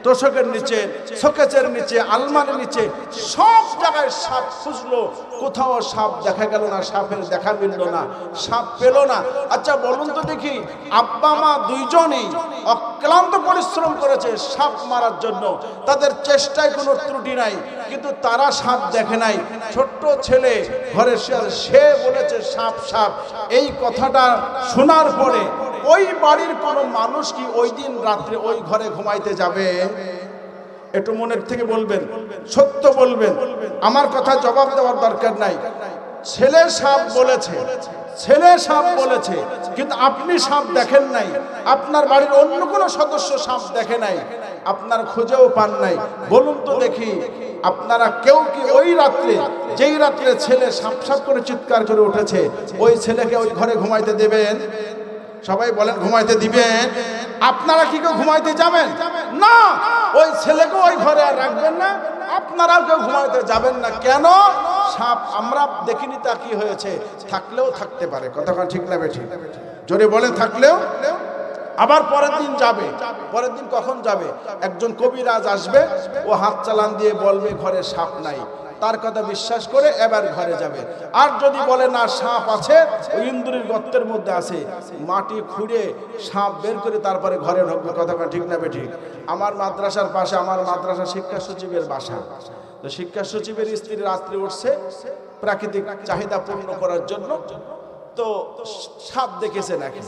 তোষকের নিচে, শোকেসের নিচে, আলমারির নিচে সব জায়গায় সাপ খুঁজলো, কোথাও সাপ দেখা গেল না, সাপের দেখা মিলল না, সাপ পেল না। আচ্ছা বলুন তো দেখি, আব্বা মা দুইজনই অক্লান্ত পরিশ্রম করেছে সাপ মারার জন্য, তাদের চেষ্টায় কোনো ত্রুটি নাই, কিন্তু তারা সাপ দেখে নাই। ছোট্ট ছেলে ঘরে সে বলেছে সাপ সাপ। এই কথাটা শোনার পরে ওই বাড়ির কোনো মানুষ কি ওই দিন রাত্রে ওই ঘরে ঘুমাইতে যাবে? একটু মনের থেকে বলবেন, সত্য বলবেন, আমার কথা জবাব দেওয়ার দরকার নাই। ছেলে সাপ বলেছে, ছেলে সাপ বলেছে, কিন্তু আপনি সাপ দেখেন নাই, আপনার বাড়ির অন্য কোনো সদস্য সাপ দেখে নাই, আপনার খুঁজেও পান নাই। বলুন তো দেখি, আপনারা কেউ কি ওই রাত্রে, যেই রাত্রে ছেলে সাপ সাপ করে চিৎকার করে উঠেছে, ওই ছেলেকে ওই ঘরে ঘুমাইতে দেবেন? সবাই বলেন, ঘুমাইতে দিবেন? আপনারা কি কেউ ঘুমাইতে যাবেন? না। ওই ছেলেকে ওই ঘরে আর রাখবেন না, আপনারাও কেউ ঘুমাইতে যাবেন না। কেন? সাপ আমরা দেখিনি, তা কি হয়েছে? থাকলেও থাকতে পারে। কথা ঠিক না বেঠিক? জোরে বলেন, থাকলেও। আবার পরের দিন যাবে। পরের দিন কখন যাবে? একজন কবিরাজ আসবে, ও হাত চালান দিয়ে বলবে ঘরে সাপ নাই। তার কথা বিশ্বাস করে এবার ঘরে যাবে। আর যদি বলে না সাপ আছে, ওই ইন্দুরের গর্তের মধ্যে আছে, মাটি খুঁড়ে সাপ বের করে তারপরে ঘরে ঢুকবে। কথা ঠিক না বেঠিক? আমার মাদ্রাসার পাশে আমার মাদ্রাসা শিক্ষা সচিবের বাসা। তো শিক্ষা সচিবের স্ত্রী রাত্রে উঠছে প্রাকৃতিক চাহিদা পূর্ণ করার জন্য, তো সাপ দেখেছে নাকি।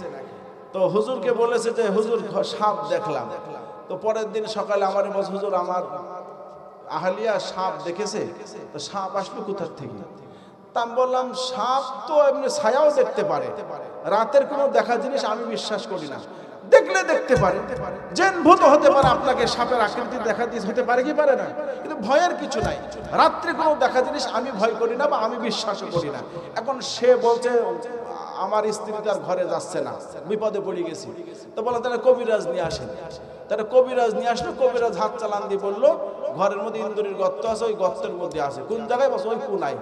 তো হুজুরকে বলেছে যে হুজুর সাপ দেখলাম। তো পরের দিন সকালে আমার বলছে হুজুর আমার আহলিয়া সাপ দেখেছে। তো সাপ আসলো কোথার থেকে? তা আমি বললাম সাপ তো এমনি ছায়াও দেখতে পারে, রাতের কোনো দেখা জিনিস আমি বিশ্বাস করি না। দেখলে দেখতে পারে, জেন ভূত হতে পারে, আপনাকে সাপের আকৃতি দেখা দিয়ে হতে পারে কি পারে না, কিন্তু ভয়ের কিছু নাই। রাত্রে কোনো দেখা জিনিস আমি ভয় করি না বা আমি বিশ্বাসও করি না। এখন সে বলছে আমার স্ত্রী তার ঘরে যাচ্ছে না, বিপদে পড়ে গেছি। তো বলে তাহলে কবিরাজ নিয়ে আসেন। তাহলে কবিরাজ নিয়ে আসলো। কবিরাজ হাত চালান দিয়ে বললো ঘরের মধ্যে ইন্দুরের গর্ত আছে, ওই গর্তের মধ্যে আছে। কোন জায়গায়? বস ওই কোনায়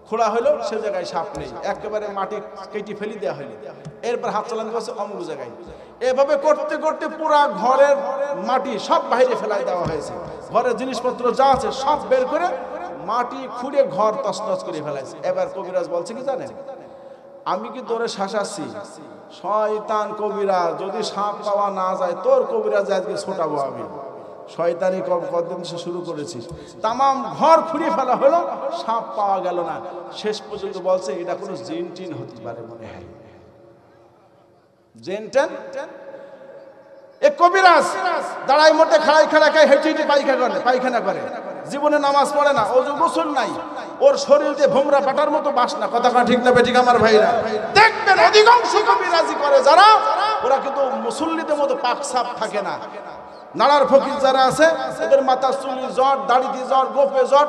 খোঁড়া হলো, সে জায়গায় সাপ নেই, একেবারে মাটি কেটে ফেলি দেওয়া হলো। এরপর হাত চালান দিয়ে বলছে অমুক জায়গায়। এভাবে করতে করতে পুরা ঘরের মাটি সব বাইরে ফেলাই দেওয়া হয়েছে। ঘরের জিনিসপত্র যা আছে সব বের করে মাটি খুঁড়ে ঘর তছনছ করে ফেলাইছে। এবার কবিরাজ বলছে কি জানেন, আমি কি তোরে শাসাচ্ছি? শয়তান কবিরাজ, যদি সাপ পাওয়া না যায় তোর কবিরাজ আজকে ছোটাবো আমি। শয়তানি কদিন শুরু করেছিস। তামাম ঘর খুঁড়িয়ে ফেলা হলো, সাপ পাওয়া গেল না। শেষ পর্যন্ত বলছে এটা কোনো জিন টিন হতে পারে মনে হয়। জিন টেন এক কবিরাজ দাঁড়াই মোটে খাড়াই খায় হেঁটে হেঁটে পায়খানা করে, জীবনে নামাজ পড়ে না, ওযু গোসল নাই, ওর শরীর দিয়ে ভোমরা পাটার মতো বাসনা। কথা ঠিক না বেঠিক আমার ভাইরা? দেখবেন অধিকাংশ কবিরাজি করে যারা, ওরা কিন্তু মুসল্লিদের মতো পাক সাপ থাকে না। নাড়ার ফকির যারা আছে ওদের মাথা চুলি জট, দাড়িতে জট, গোপে জট,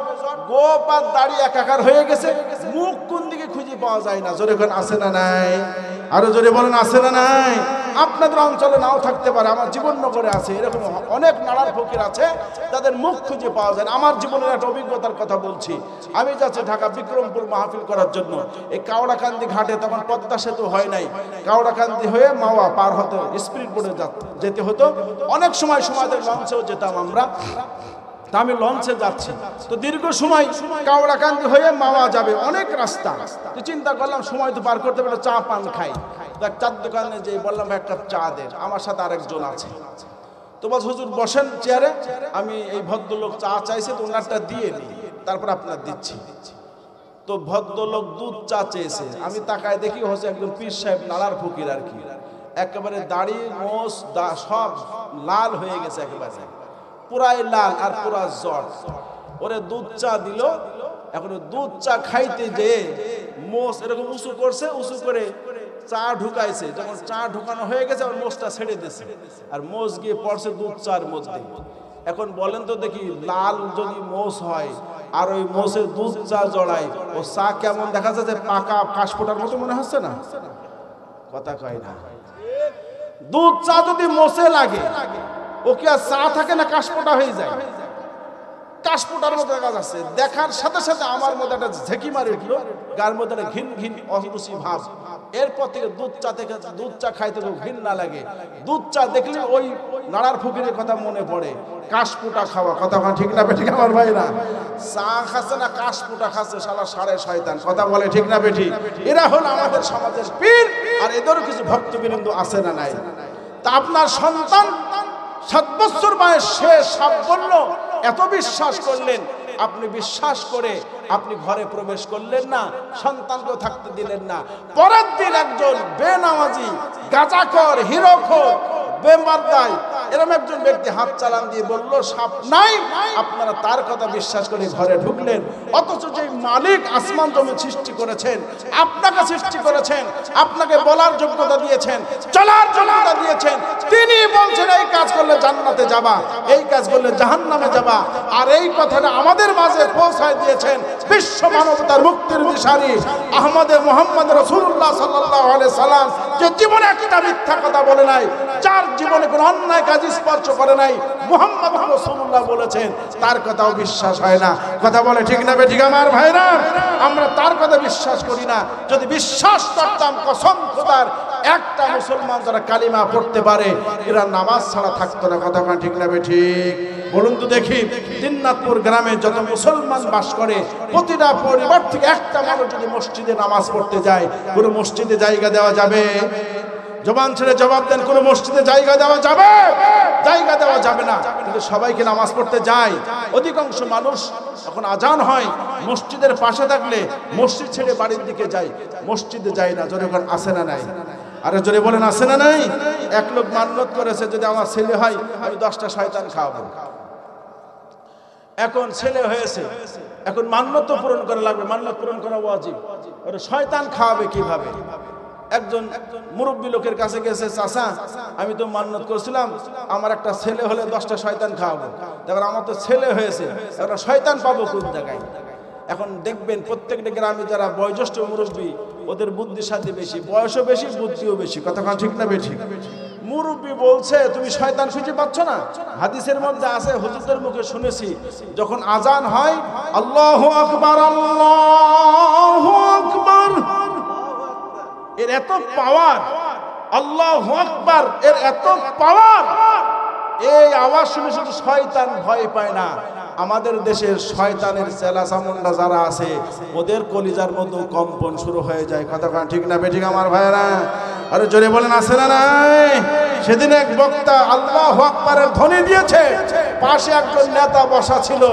গোপ আর দাড়ি একাকার হয়ে গেছে, মুখ কোন দিকে খুঁজে পাওয়া যায় না। জোরে কোন আছে না নাই? আরো জোরে বলেন আছে না নাই? আপনাদের অঞ্চলে নাও থাকতে পারে, আমার জীবননগরে আছে, এরকম অনেক নাড়ার ফকির আছে তাদের মুখ খুঁজে পাওয়া যায় না। আমার জীবনের একটা অভিজ্ঞতার কথা বলছি। আমি যাচ্ছি ঢাকা বিক্রমপুর মাহফিল করার জন্য। এই কাওড়াকান্দি ঘাটে তখন পদ্মা সেতু হয় নাই, কাওড়াকান্দি হয়ে মাওয়া পার হতে স্পিড বোটে যেতে হতো। অনেক সময় লঞ্চেও যেতাম আমরা। তা আমি লঞ্চে যাচ্ছি, তো দীর্ঘ সময় কাওড়াকান্দি হয়ে মাওয়া যাবে, অনেক রাস্তা। তো চিন্তা করলাম সময় তো পার করতে পারলে চা পান খাই। তো এক চার দোকানে যে বললাম এক কাপ চা দেন, আমার সাথে আরেকজন আছে। তো বলছে হুজুর বসেন চেয়ারে, আমি এই ভদ্রলোক চা চাইছে তো ওনারটা দিয়ে দিই, তারপর আপনার দিচ্ছি। তো ভদ্রলোক দুধ চা চেয়েছে, আমি তাকায় দেখি হচ্ছে একজন পীর সাহেব নালার ফকির আর কি, একেবারে দাড়ি মোষ সব লাল হয়ে গেছে, একেবারে পুরাই লাল আর পুরা জট। ওরে দুধ চা দিল। এখন দুধ চা খাইতে যে মোষ এরকম উঁচু করছে, উঁচু করে চা ঢুকাইছে। যখন চা ঢুকানো হয়ে গেছে আর মোষটা ছেড়ে দিয়েছে, আর মোষ গিয়ে পড়ছে দুধ চার মধ্যে। এখন বলেন তো দেখি, লাল যদি মোষ হয় আর ওই মোষের দুধ চা জড়ায়, ও চা কেমন দেখা যাচ্ছে? পাকা কাশফোটার মতো মনে হচ্ছে না? কথা কয় না। দুধ চা যদি মোষে লাগে, ও কি আর চা থাকে না কাশফোটা হয়ে যায়? কাশফোটার মতো দেখা যাচ্ছে। দেখার সাথে সাথে আমার মধ্যে একটা ঝেঁকি মারি উঠলো, গার মধ্যে একটা ঘিন ঘিন অরুচি ভাব। এরপর থেকে দুধ চা খাইতে তো ঘিন না লাগে। দুধ চা দেখলে ওই নাড়ার ফকিরের কথা মনে পড়ে, কাশফোটা খাওয়া। কথা ঠিক না বেঠিক আমার ভাইরা? চা খাচ্ছে না কাশফোটা খাচ্ছে, শালা সাড়ে শয়তান। কথা বলে ঠিক না বেঠিক? এরা হলো আমাদের সমাজের পীর, আর এদেরও কিছু ভক্তবৃন্দ আছে না নাই? তা আপনার সন্তান 7 বছর বয়স, সে সাপ বলল, এত বিশ্বাস করলেন, আপনি বিশ্বাস করে আপনি ঘরে প্রবেশ করলেন না, সন্তানকেও থাকতে দিলেন না। পরের দিন একজন বেনামাজি, গাঁজাখোর, হিরোখোর, বেমারদাই এরকম একজন ব্যক্তি হাত চালান দিয়ে বলল সাপ নাই। আপনারা তার কথা বিশ্বাস করে ঘরে ঢুকলেন, অথচ যে মালিক আসমান জমি সৃষ্টি করেছেন, আপনাকে সৃষ্টি করেছেন, আপনাকে বলার যোগ্যতা দিয়েছেন, চলার যোগ্যতা দিয়েছেন, তিনি বলছেন এই কাজ করলে জান্নাতে যাবা, এই কাজ করলে জাহান্নামে যাবা। আর এই কথাটা আমাদের মাঝে পৌঁছায় দিয়েছেন বিশ্ব মানবতার মুক্তির দিশারি আহমদে মুহাম্মদ রাসূলুল্লাহ সাল্লাল্লাহু আলাইহি সাল্লাম, যে জীবনে একটা মিথ্যা কথা বলে নাই, যার জীবনে কোনো অন্যায় কাজ স্পর্শ করে নাই, মুহাম্মদ রাসূলুল্লাহ বলেছেন, তার কথাও বিশ্বাস হয় না। কথা বলে ঠিক না বেঠিক আমার ভাইরা? আমরা তার কথা বিশ্বাস করি না। যদি বিশ্বাস করতাম, কসম খোদার, একটা মুসলমান যারা কালিমা পড়তে পারে এরা নামাজ ছাড়া থাকতো না। কথা ঠিক না বেঠিক? বলুন তো দেখি, দিননাথপুর গ্রামে যত মুসলমান বাস করে প্রতিটা পরিবার থেকে একটা মানুষ যদি মসজিদে নামাজ পড়তে যায়, কোনো মসজিদে জায়গা দেওয়া যাবে? জবান ছেড়ে জবাব দেন, কোনো মসজিদে জায়গা দেওয়া যাবে? জায়গা দেওয়া যাবে না। কিন্তু সবাইকে নামাজ পড়তে যায়। অধিকাংশ মানুষ এখন আজান হয়, মসজিদের পাশে থাকলে মসজিদ ছেড়ে বাড়ির দিকে যায়, মসজিদে যায় না। জোরে বলেন আছে না নাই? আরে জোরে বলেন আছে না নাই? এক লোক মান্যত করেছে, যদি আমার ছেলে হয় আমি 10টা শয়তান খাওয়াবো। এখন ছেলে হয়েছে, এখন মান্যত পূরণ করা লাগবে, মান্যত পূরণ করা ওয়াজিব। ওরে শয়তান খাওয়াবে কিভাবে? একজন মুরব্বী লোকের কাছে গেছে, চাচা আমি তো মান্যত করেছিলাম আমার একটা ছেলে হলে 10টা শয়তান খাওয়াবো, তারপর আমার তো ছেলে হয়েছে, এখন শয়তান পাবো কোন জায়গায়? এখন দেখবেন প্রত্যেকটা গ্রামে যারা বয়োজ্যেষ্ঠ মুরব্বী, ওদের বুদ্ধি সাথে বেশি, বয়সও বেশি, বুদ্ধিও বেশি। কথা ঠিক না বেশি? মুরব্বী বলছে তুমি শয়তান খুঁজে পাচ্ছ না? হাদিসের মধ্যে আছে, হুজুরদের মুখে শুনেছি, যখন আজান হয় আল্লাহু আকবার আল্লাহু আকবার, এর এত পাওয়ার, আল্লাহু আকবার এর এত পাওয়ার, এই আওয়াজ শুনে শুধু শয়তান ভয় পায় না, আমাদের দেশের শয়তানের চেলা চামুন্ডা যারা আছে ওদের কলিজার মধ্যে কম্পন শুরু হয়ে যায়। কথা ঠিক না বেঠিক আমার ভাইরা? আরে জোরে বলেন আছে না নাই? সেদিন এক বক্তা আল্লাহু আকবারের ধ্বনি দিয়েছে, পাশে একজন নেতা বসা ছিল,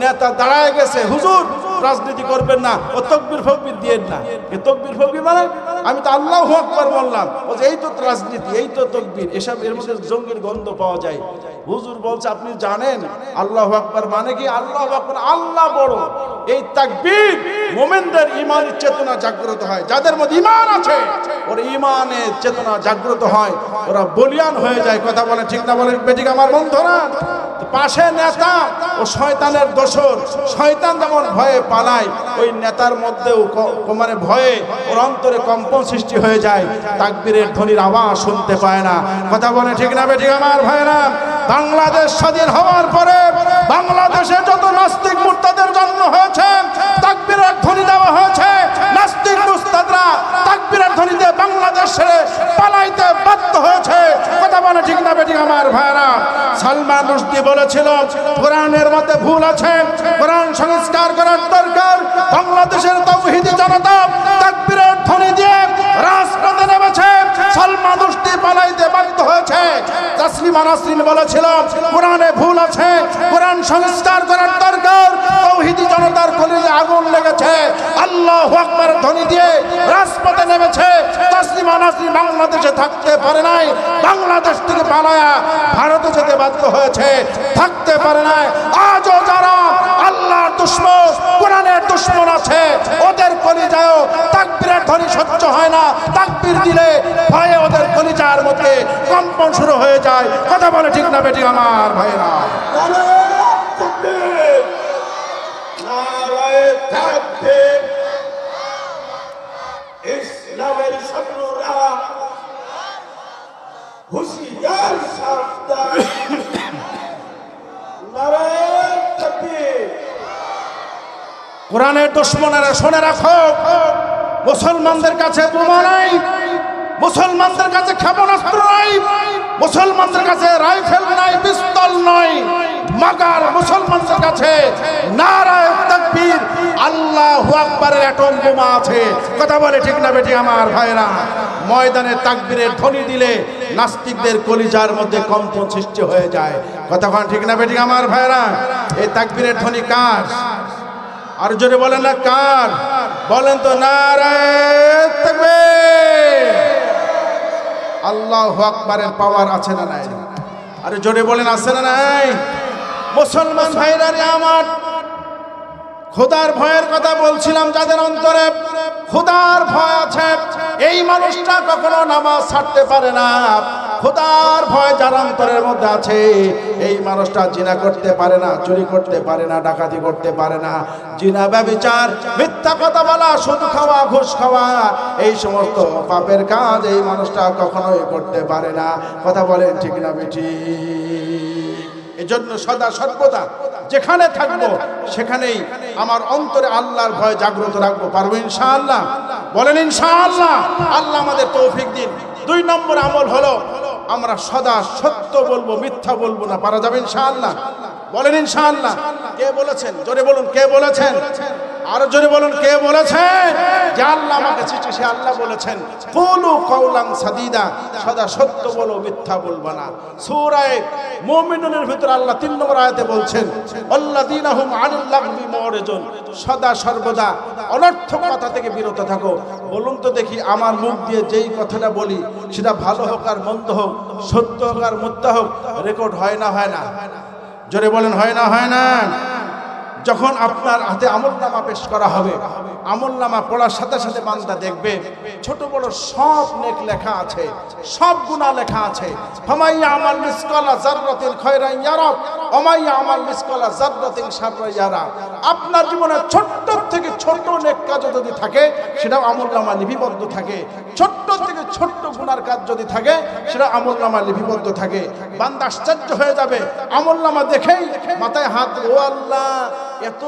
নেতা দাঁড়ায় গেছে, হুজুর রাজনীতি করবেন না, ও তকবীর ফকবীর দিয়েন না। এ তকবীর ফকবীর মানে? আমি তো আল্লাহু আকবার বললাম। ও যে এই তো রাজনীতি, এই তো তকবীর, এসব এর মধ্যে জঙ্গির গন্ধ পাওয়া যায়। হুজুর বলছে আপনি জানেন আল্লাহু আকবার মানে কি? আল্লাহু আকবার আল্লাহ বড়। এই তাকবীর মুমিনদের ঈমানের চেতনা জাগ্রত হয়, যাদের মধ্যে ঈমান আছে ওর ঈমানের চেতনা জাগ্রত হয়, ওরা বলিয়ান হয়ে যায়। কথা বলে ঠিক না বলেন বেঠিক আমার বন্ধুরা? পাশে নেতা ও শয়তানের দোসর, শয়তান যেমন ভয়ে পালায়, ওই নেতার মধ্যেও মানে ভয়ে ওর অন্তরে কম্পন সৃষ্টি হয়ে যায়, তাকবীরের ধ্বনির আওয়াজ শুনতে পায় না। কথা বলে ঠিক না বেঠিক আমার ভাইরা? বাংলাদেশ স্বাধীন হওয়ার পরে বাংলাদেশে যত নাস্তিক মুরতাদের জন্ম হয়েছে, তাকবীরের ধ্বনি দেওয়া হয়েছে, নাস্তিক মুরতাদরা তাকবীরের ধ্বনি দিয়ে বাংলাদেশ ছেড়ে পালাইতে বাধ্য হয়েছে। কথা বলে ঠিক না বেঠিক আমার ভাইরা? সালমান রুশদি বলেছিল কোরআনের মধ্যে ভুল আছে, কোরআন সংস্কার করার দরকার। বাংলাদেশের তাওহীদি জনতা তাকবীরের ধ্বনি দিয়ে রাজপথে নেমেছে, সালমান রুশদি পালাইতে বাধ্য হয়েছে। তাসলিমা নাসরিন বলেছিল কোরআনে ভুল আছে, কোরআন সংস্কার করার দরকার। তাওহীদি জনতার কলিজায় আগুন লেগেছে, আল্লাহু আকবার ধ্বনি দিয়ে রাজপথে নেমেছে। তাসলিমা নাসরিন বাংলাদেশে থাকতে পারে নাই, বাংলাদেশ থেকে পালায়া ভারতে যেতে বাধ্য হয়েছে, থাকতে পারে নাই। আজও যারা আল্লাহর দুশমন, কোরআনের দুশমন আছে, ওদের কলিজায়ও তাকবীরের ধ্বনি সহ্য হয় না। তাকবীর দিলে ভয়ে ওদের কলিজার মধ্যে কম্পন শুরু হয়ে যায়। কথা বলে ঠিক না বেঠিক আমার ভাইরা? ইসলামের ছাত্ররা হুঁশিয়ার সাবধান, নারায়ে তাকবীর। কোরআনের দুশমনেরা শুনে রাখো, মুসলমানদের কাছে বোমা নাই, মুসলমানদের কাছে ক্ষেপণাস্ত্র নাই, মুসলমানদের কাছে রাইফেল নাই, পিস্তল নয়, মাগার মুসলমানদের কাছে নারায়ে তাকবীর, আল্লাহু আকবারের অ্যাটম বোমা আছে। কথা বলে ঠিক না বেঠিক আমার ভাইরা? ময়দানে তাকবীরের ধ্বনি দিলে নাস্তিকদের কলিজার মধ্যে কম্পন সৃষ্টি হয়ে যায়। কথা ঠিক না বেঠিক আমার ভাইরা? এই তাকবীরের ধ্বনি কার? আর জোরে বলেন না কার? বলেন তো নারায়ে তাকবীর। আল্লাহু আকবারের পাওয়ার আছে না নাই? আরে জোরে বলেন আছে না নাই? মুসলমান ভাইরা রে আমার, খোদার ভয়ের কথা বলছিলাম, যাদের অন্তরে খোদার ভয় আছে এই মানুষটা কখনো নামাজ ছাড়তে পারে না। খোদার ভয় যার অন্তরের মধ্যে আছে এই মানুষটা জিনা করতে পারে না, চুরি করতে পারে না, ডাকাতি করতে পারে না, জিনা, ব্যভিচার, মিথ্যা কথা বলা, সুদ খাওয়া, ঘুষ খাওয়া, এই সমস্ত পাপের কাজ এই মানুষটা কখনোই করতে পারে না। কথা বলেন ঠিক না বেঠিক? এজন্য সদা সর্বদা যেখানে থাকবো সেখানেই আমার অন্তরে আল্লাহর ভয় জাগ্রত রাখবো। পারবো ইনশাআল্লাহ? বলেন ইনশাআল্লাহ। আল্লাহ আমাদের তৌফিক দিন। 2 নম্বর আমল হলো আমরা সদা সত্য বলবো, মিথ্যা বলবো না। পারা যাবে ইনশাআল্লাহ? বলেন ইনশাআল্লাহ। কে বলেছেন? জোরে বলুন, কে বলেছেন? আরো জোরে বলুন, কে বলেছেন? যে আল্লাহ আমাকে চিঠি, সে আল্লাহ বলেছেন কুলু কাওলান সাদীদা, সদা সত্য বলো, মিথ্যা বলবো না। সূরা মুমিনুনের ভিতরে আল্লাহ 3 নম্বর আয়াতে বলছেন আল্লাযীনা হুম আনিল লাগবি মুরিজুন, সদা সর্বদা অনর্থক কথা থেকে বিরত থাকো। বলুন তো দেখি, আমার মুখ দিয়ে যেই কথাটা বলি সেটা ভালো হোক আর মন্দ হোক, সত্য হোক আর মিথ্যা হোক, রেকর্ড হয় না হয় না? জোরে বলেন, হয় না হয় না? যখন আপনার হাতে আমলনামা পেশ করা হবে, আমলনামা পড়ার সাথে সাথে বান্দা দেখবে ছোট বড় সব নেক লেখা আছে, সব গুনাহ লেখা আছে। ফামাই ইয়ামাল মিসকালা যাররাতিন খায়রান ইয়ারা ওয়া মাই ইয়ামাল মিসকালা যাররাতিন শাররান ইয়ারা। আপনার জীবনে ছোট্ট থেকে ছোট নেক কাজ যদি থাকে সেটাও আমলনামা লিপিবদ্ধ থাকে, ছোট্ট থেকে ছোট্ট গুনার কাজ যদি থাকে সেটা আমলনামা লিপিবদ্ধ থাকে। বান্দা আশ্চর্য হয়ে যাবে আমলনামা দেখেই মাথায় হাত, ও আল্লাহ, এত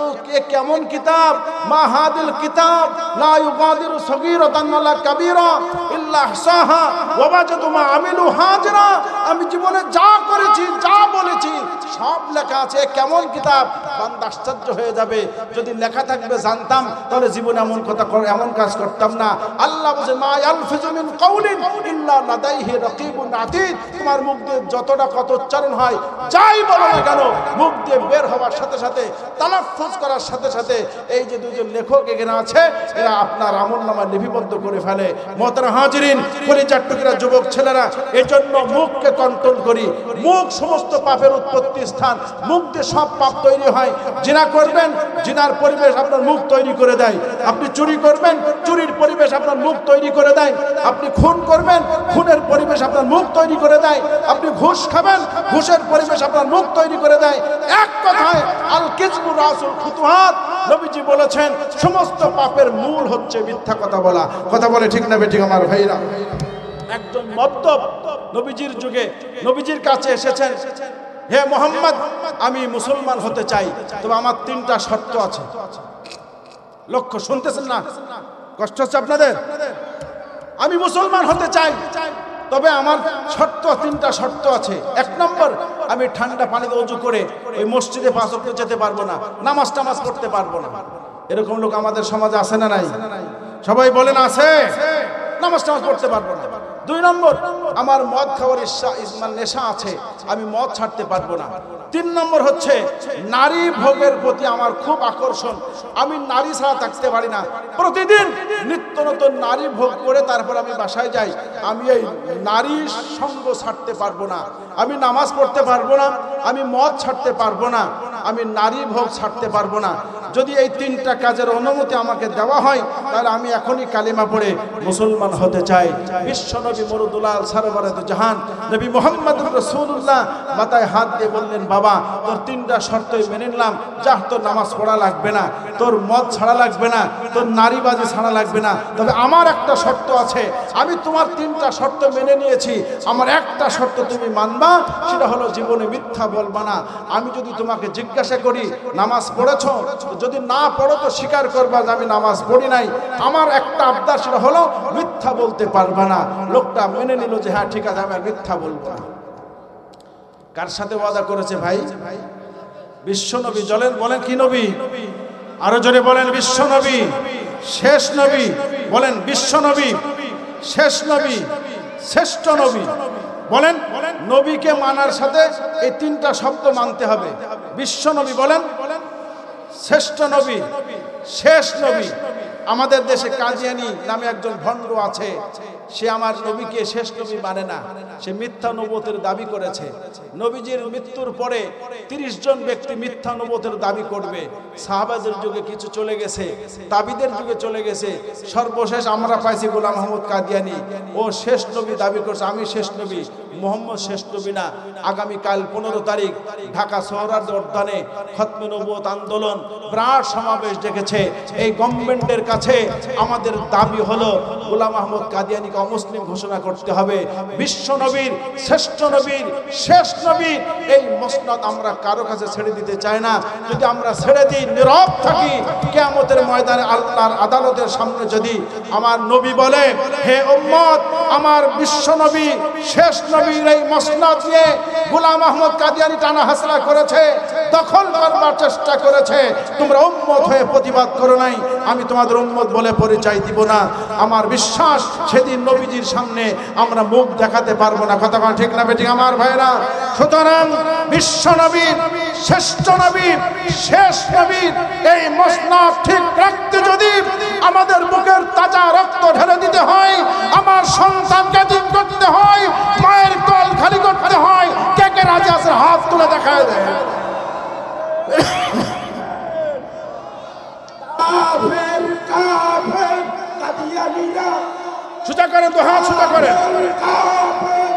কেমন কিতাব! মা হাদিল কিতাব লা ইউগাদিরু সগীরাতান ওয়ালা কাবীরা ইল্লা আহসাহা ওয়া ওয়াজাদু মা আমিলু হাজিরা। আমি জীবনে যা করেছি, যা বলেছি সব লেখা আছে। কেমন কিতাব! বান্দা আশ্চর্য হয়ে যাবে। যদি লেখা থাকবে জানতাম তাহলে জীবনে এমন কথা, এমন কাজ করতাম না। আল্লাহ বলেন মা ইয়ালফিজু মিন কাউলিন ইল্লা লাদাইহি রাকিবুন আতীদ। তোমার মুখ দিয়ে যতটা কত উচ্চারণ হয়, যাই বলো না কেন, মুখ দিয়ে বের হওয়ার সাথে সাথে, তালাফফুজ করার সাথে সাথে এই যে দুজন লেখক এখানে আছে, এরা আপনার আমলনামা লিপিবদ্ধ করে ফেলে। মোহতারাম হাজিরিন, কলিজার টুকরা যুবক ছেলেরা, এজন্য মুখকে কন্ট্রোল করি। মুখ সমস্ত পাপের উৎপত্তি স্থান। মুখ দিয়ে সব পাপ তৈরি হয়। জিনা করবেন, জিনার পরিবেশ আপনার মুখ তৈরি করে দেয়। আপনি চুরি করবেন, চুরির পরিবেশ আপনার মুখ তৈরি করে দেয়। আপনি খুন করবেন, খুনের পরিবেশ আপনার মুখ তৈরি করে দেয়। আপনি ঘুষ খাবেন, ঘুষের পরিবেশ আপনার মুখ তৈরি করে দেয়। এক কথায় আল কিযবু রাসুল ফুতুহাত। নবীজি বলেছেন সমস্ত পাপের মূল হচ্ছে মিথ্যা কথা বলা। কথা বলে ঠিক না বেঠিক আমার ভাইরা? একজন মদ্যপ নবীজির যুগে নবীজির কাছে এসেছেন, হে মুহাম্মদ, আমি মুসলমান হতে চাই, তবে আমার 3টা শর্ত আছে। লক্ষ্য, শুনতেছেন না? কষ্ট হচ্ছে আপনাদের? আমি মুসলমান হতে চাই, তবে আমার 3টা শর্ত আছে। 1 নম্বর, আমি ঠান্ডা পানিতে ওযু করে ওই মসজিদে 5 ওয়াক্ত যেতে পারবো না, নামাজ পড়তে পারবো না। এরকম লোক আমাদের সমাজে আছে না নাই? সবাই বলেন আছে। নামাজ পড়তে পারবো না। 2 নম্বর, আমার মদ খাওয়ার নেশা আছে, আমি মদ ছাড়তে পারবো না। 3 নম্বর হচ্ছে নারী ভোগের প্রতি আমার খুব আকর্ষণ, আমি নারী ছাড়া থাকতে পারি না। প্রতিদিন নিত্য নতুন নারী ভোগ করে তারপর আমি বাসায় যাই। আমি এই নারীর সঙ্গ ছাড়তে পারবো না, আমি নামাজ পড়তে পারবো না, আমি মদ ছাড়তে পারবো না, আমি নারী ভোগ ছাড়তে পারবো না। যদি এই 3টা কাজের অনুমতি আমাকে দেওয়া হয় তাহলে আমি এখনই কালিমা পড়ে মুসলমান হতে চাই। বিশ্বনবী মরুদুলাল সারওয়ারে জাহান নবী মুহাম্মদুর রাসূলুল্লাহ মাথায় হাত দিয়ে বললেন, বাবা, তোর 3টা শর্তই মেনে নিলাম। যা, তোর নামাজ পড়া লাগবে না, তোর মদ ছাড়া লাগবে না, তোর নারীবাজি ছাড়া লাগবে না, তবে আমার একটা শর্ত আছে। আমি তোমার 3টা শর্ত মেনে নিয়েছি, আমার একটা শর্ত তুমি মানবা, সেটা হলো জীবনে মিথ্যা বলবা না। আমি যদি তোমাকে জিজ্ঞাসা করি নামাজ পড়েছো, যদি না পড়ো তো স্বীকার করবা যে আমি নামাজ পড়ি নাই। আমার একটা আবদার, সেটা হলো মিথ্যা বলতে পারবা না। লোকটা মেনে নিল যে হ্যাঁ ঠিক আছে, আমি আর মিথ্যা বলবো না। কার সাথে ওয়াদা করেছে ভাই? বিশ্বনবী। বলেন কি নবী? আরো জোরে বলেন বিশ্বনবী, শেষ নবী। বলেন বিশ্বনবী, শেষ নবী, শ্রেষ্ঠ নবী। বলেন, নবীকে মানার সাথে এই 3টা শব্দ মানতে হবে। বিশ্বনবী বলেন, শ্রেষ্ঠ নবী, শেষ নবী। আমাদের দেশে কাদিয়ানী নামে একজন ভণ্ড আছে, সে আমার নবীকে শেষ নবী মানে না, সে মিথ্যা নবুয়তের দাবি করেছে। নবীজির মৃত্যুর পরে 30 জন ব্যক্তি মিথ্যা নবুয়তের দাবি করবে। সাহাবাদের যুগে কিছু চলে গেছে, তাবিদের যুগে চলে গেছে, সর্বশেষ আমরা পাইছি গোলাম আহমদ কাদিয়ানী। ও শেষ নবী দাবি করছে, আমি শেষ নবী, মোহাম্মদ শেষ নবী না। আগামীকাল 15 তারিখ ঢাকা সোহরাওয়ার্দী উদ্যানে খতমে নবুয়ত আন্দোলন বিরাট সমাবেশ ডেকেছে। এই গভর্নমেন্টের কাছে আমাদের দাবি হলো গোলাম আহমদ কাদিয়ানীকে অমুসলিম ঘোষণা করতে হবে। বিশ্ব নবীর, শ্রেষ্ঠ নবীর, শেষ নবীর এই মসনদ আমরা কারো কাছে ছেড়ে দিতে চাই না। যদি আমরা ছেড়ে দিই, নীরব থাকি, কিয়ামতের ময়দানে আল্লাহর আদালতের সামনে যদি আমার নবী বলে, হে উম্মত, আমার বিশ্ব নবী, শেষ নবী নবীর এই মসনদ নিয়ে গোলাম আহমদ কাদিয়ানী টানা হাসরা করেছে, দখল করবার চেষ্টা করেছে। তোমরা উম্মত হয়ে প্রতিবাদ করো নাই, আমি তোমাদের উম্মত বলে পরিচয় দিব না। আমার বিশ্বাস সেদিন নবীজির সামনে আমরা মুখ দেখাতে পারবো না। কথা বলা ঠিক না বেঠিক আমার ভাইরা? সুতরাং বিশ্ব নবীর, শ্রেষ্ঠ নবীর, শেষ নবীর এই মসনদ ঠিক রাখতে যদি আমাদের বুকের তাজা রক্ত ঢেলে দিতে হয়, আমার সন্তানকে ঠিক করতে হয়, মায়ের কল খালি করতে হয়, কে কে রাজি আছে হাত তুলে দেখায় দেয়। কাফের কাফের কাদিয়ানীরা, সোজা করেন তো হাত, সোজা করেন। কাফের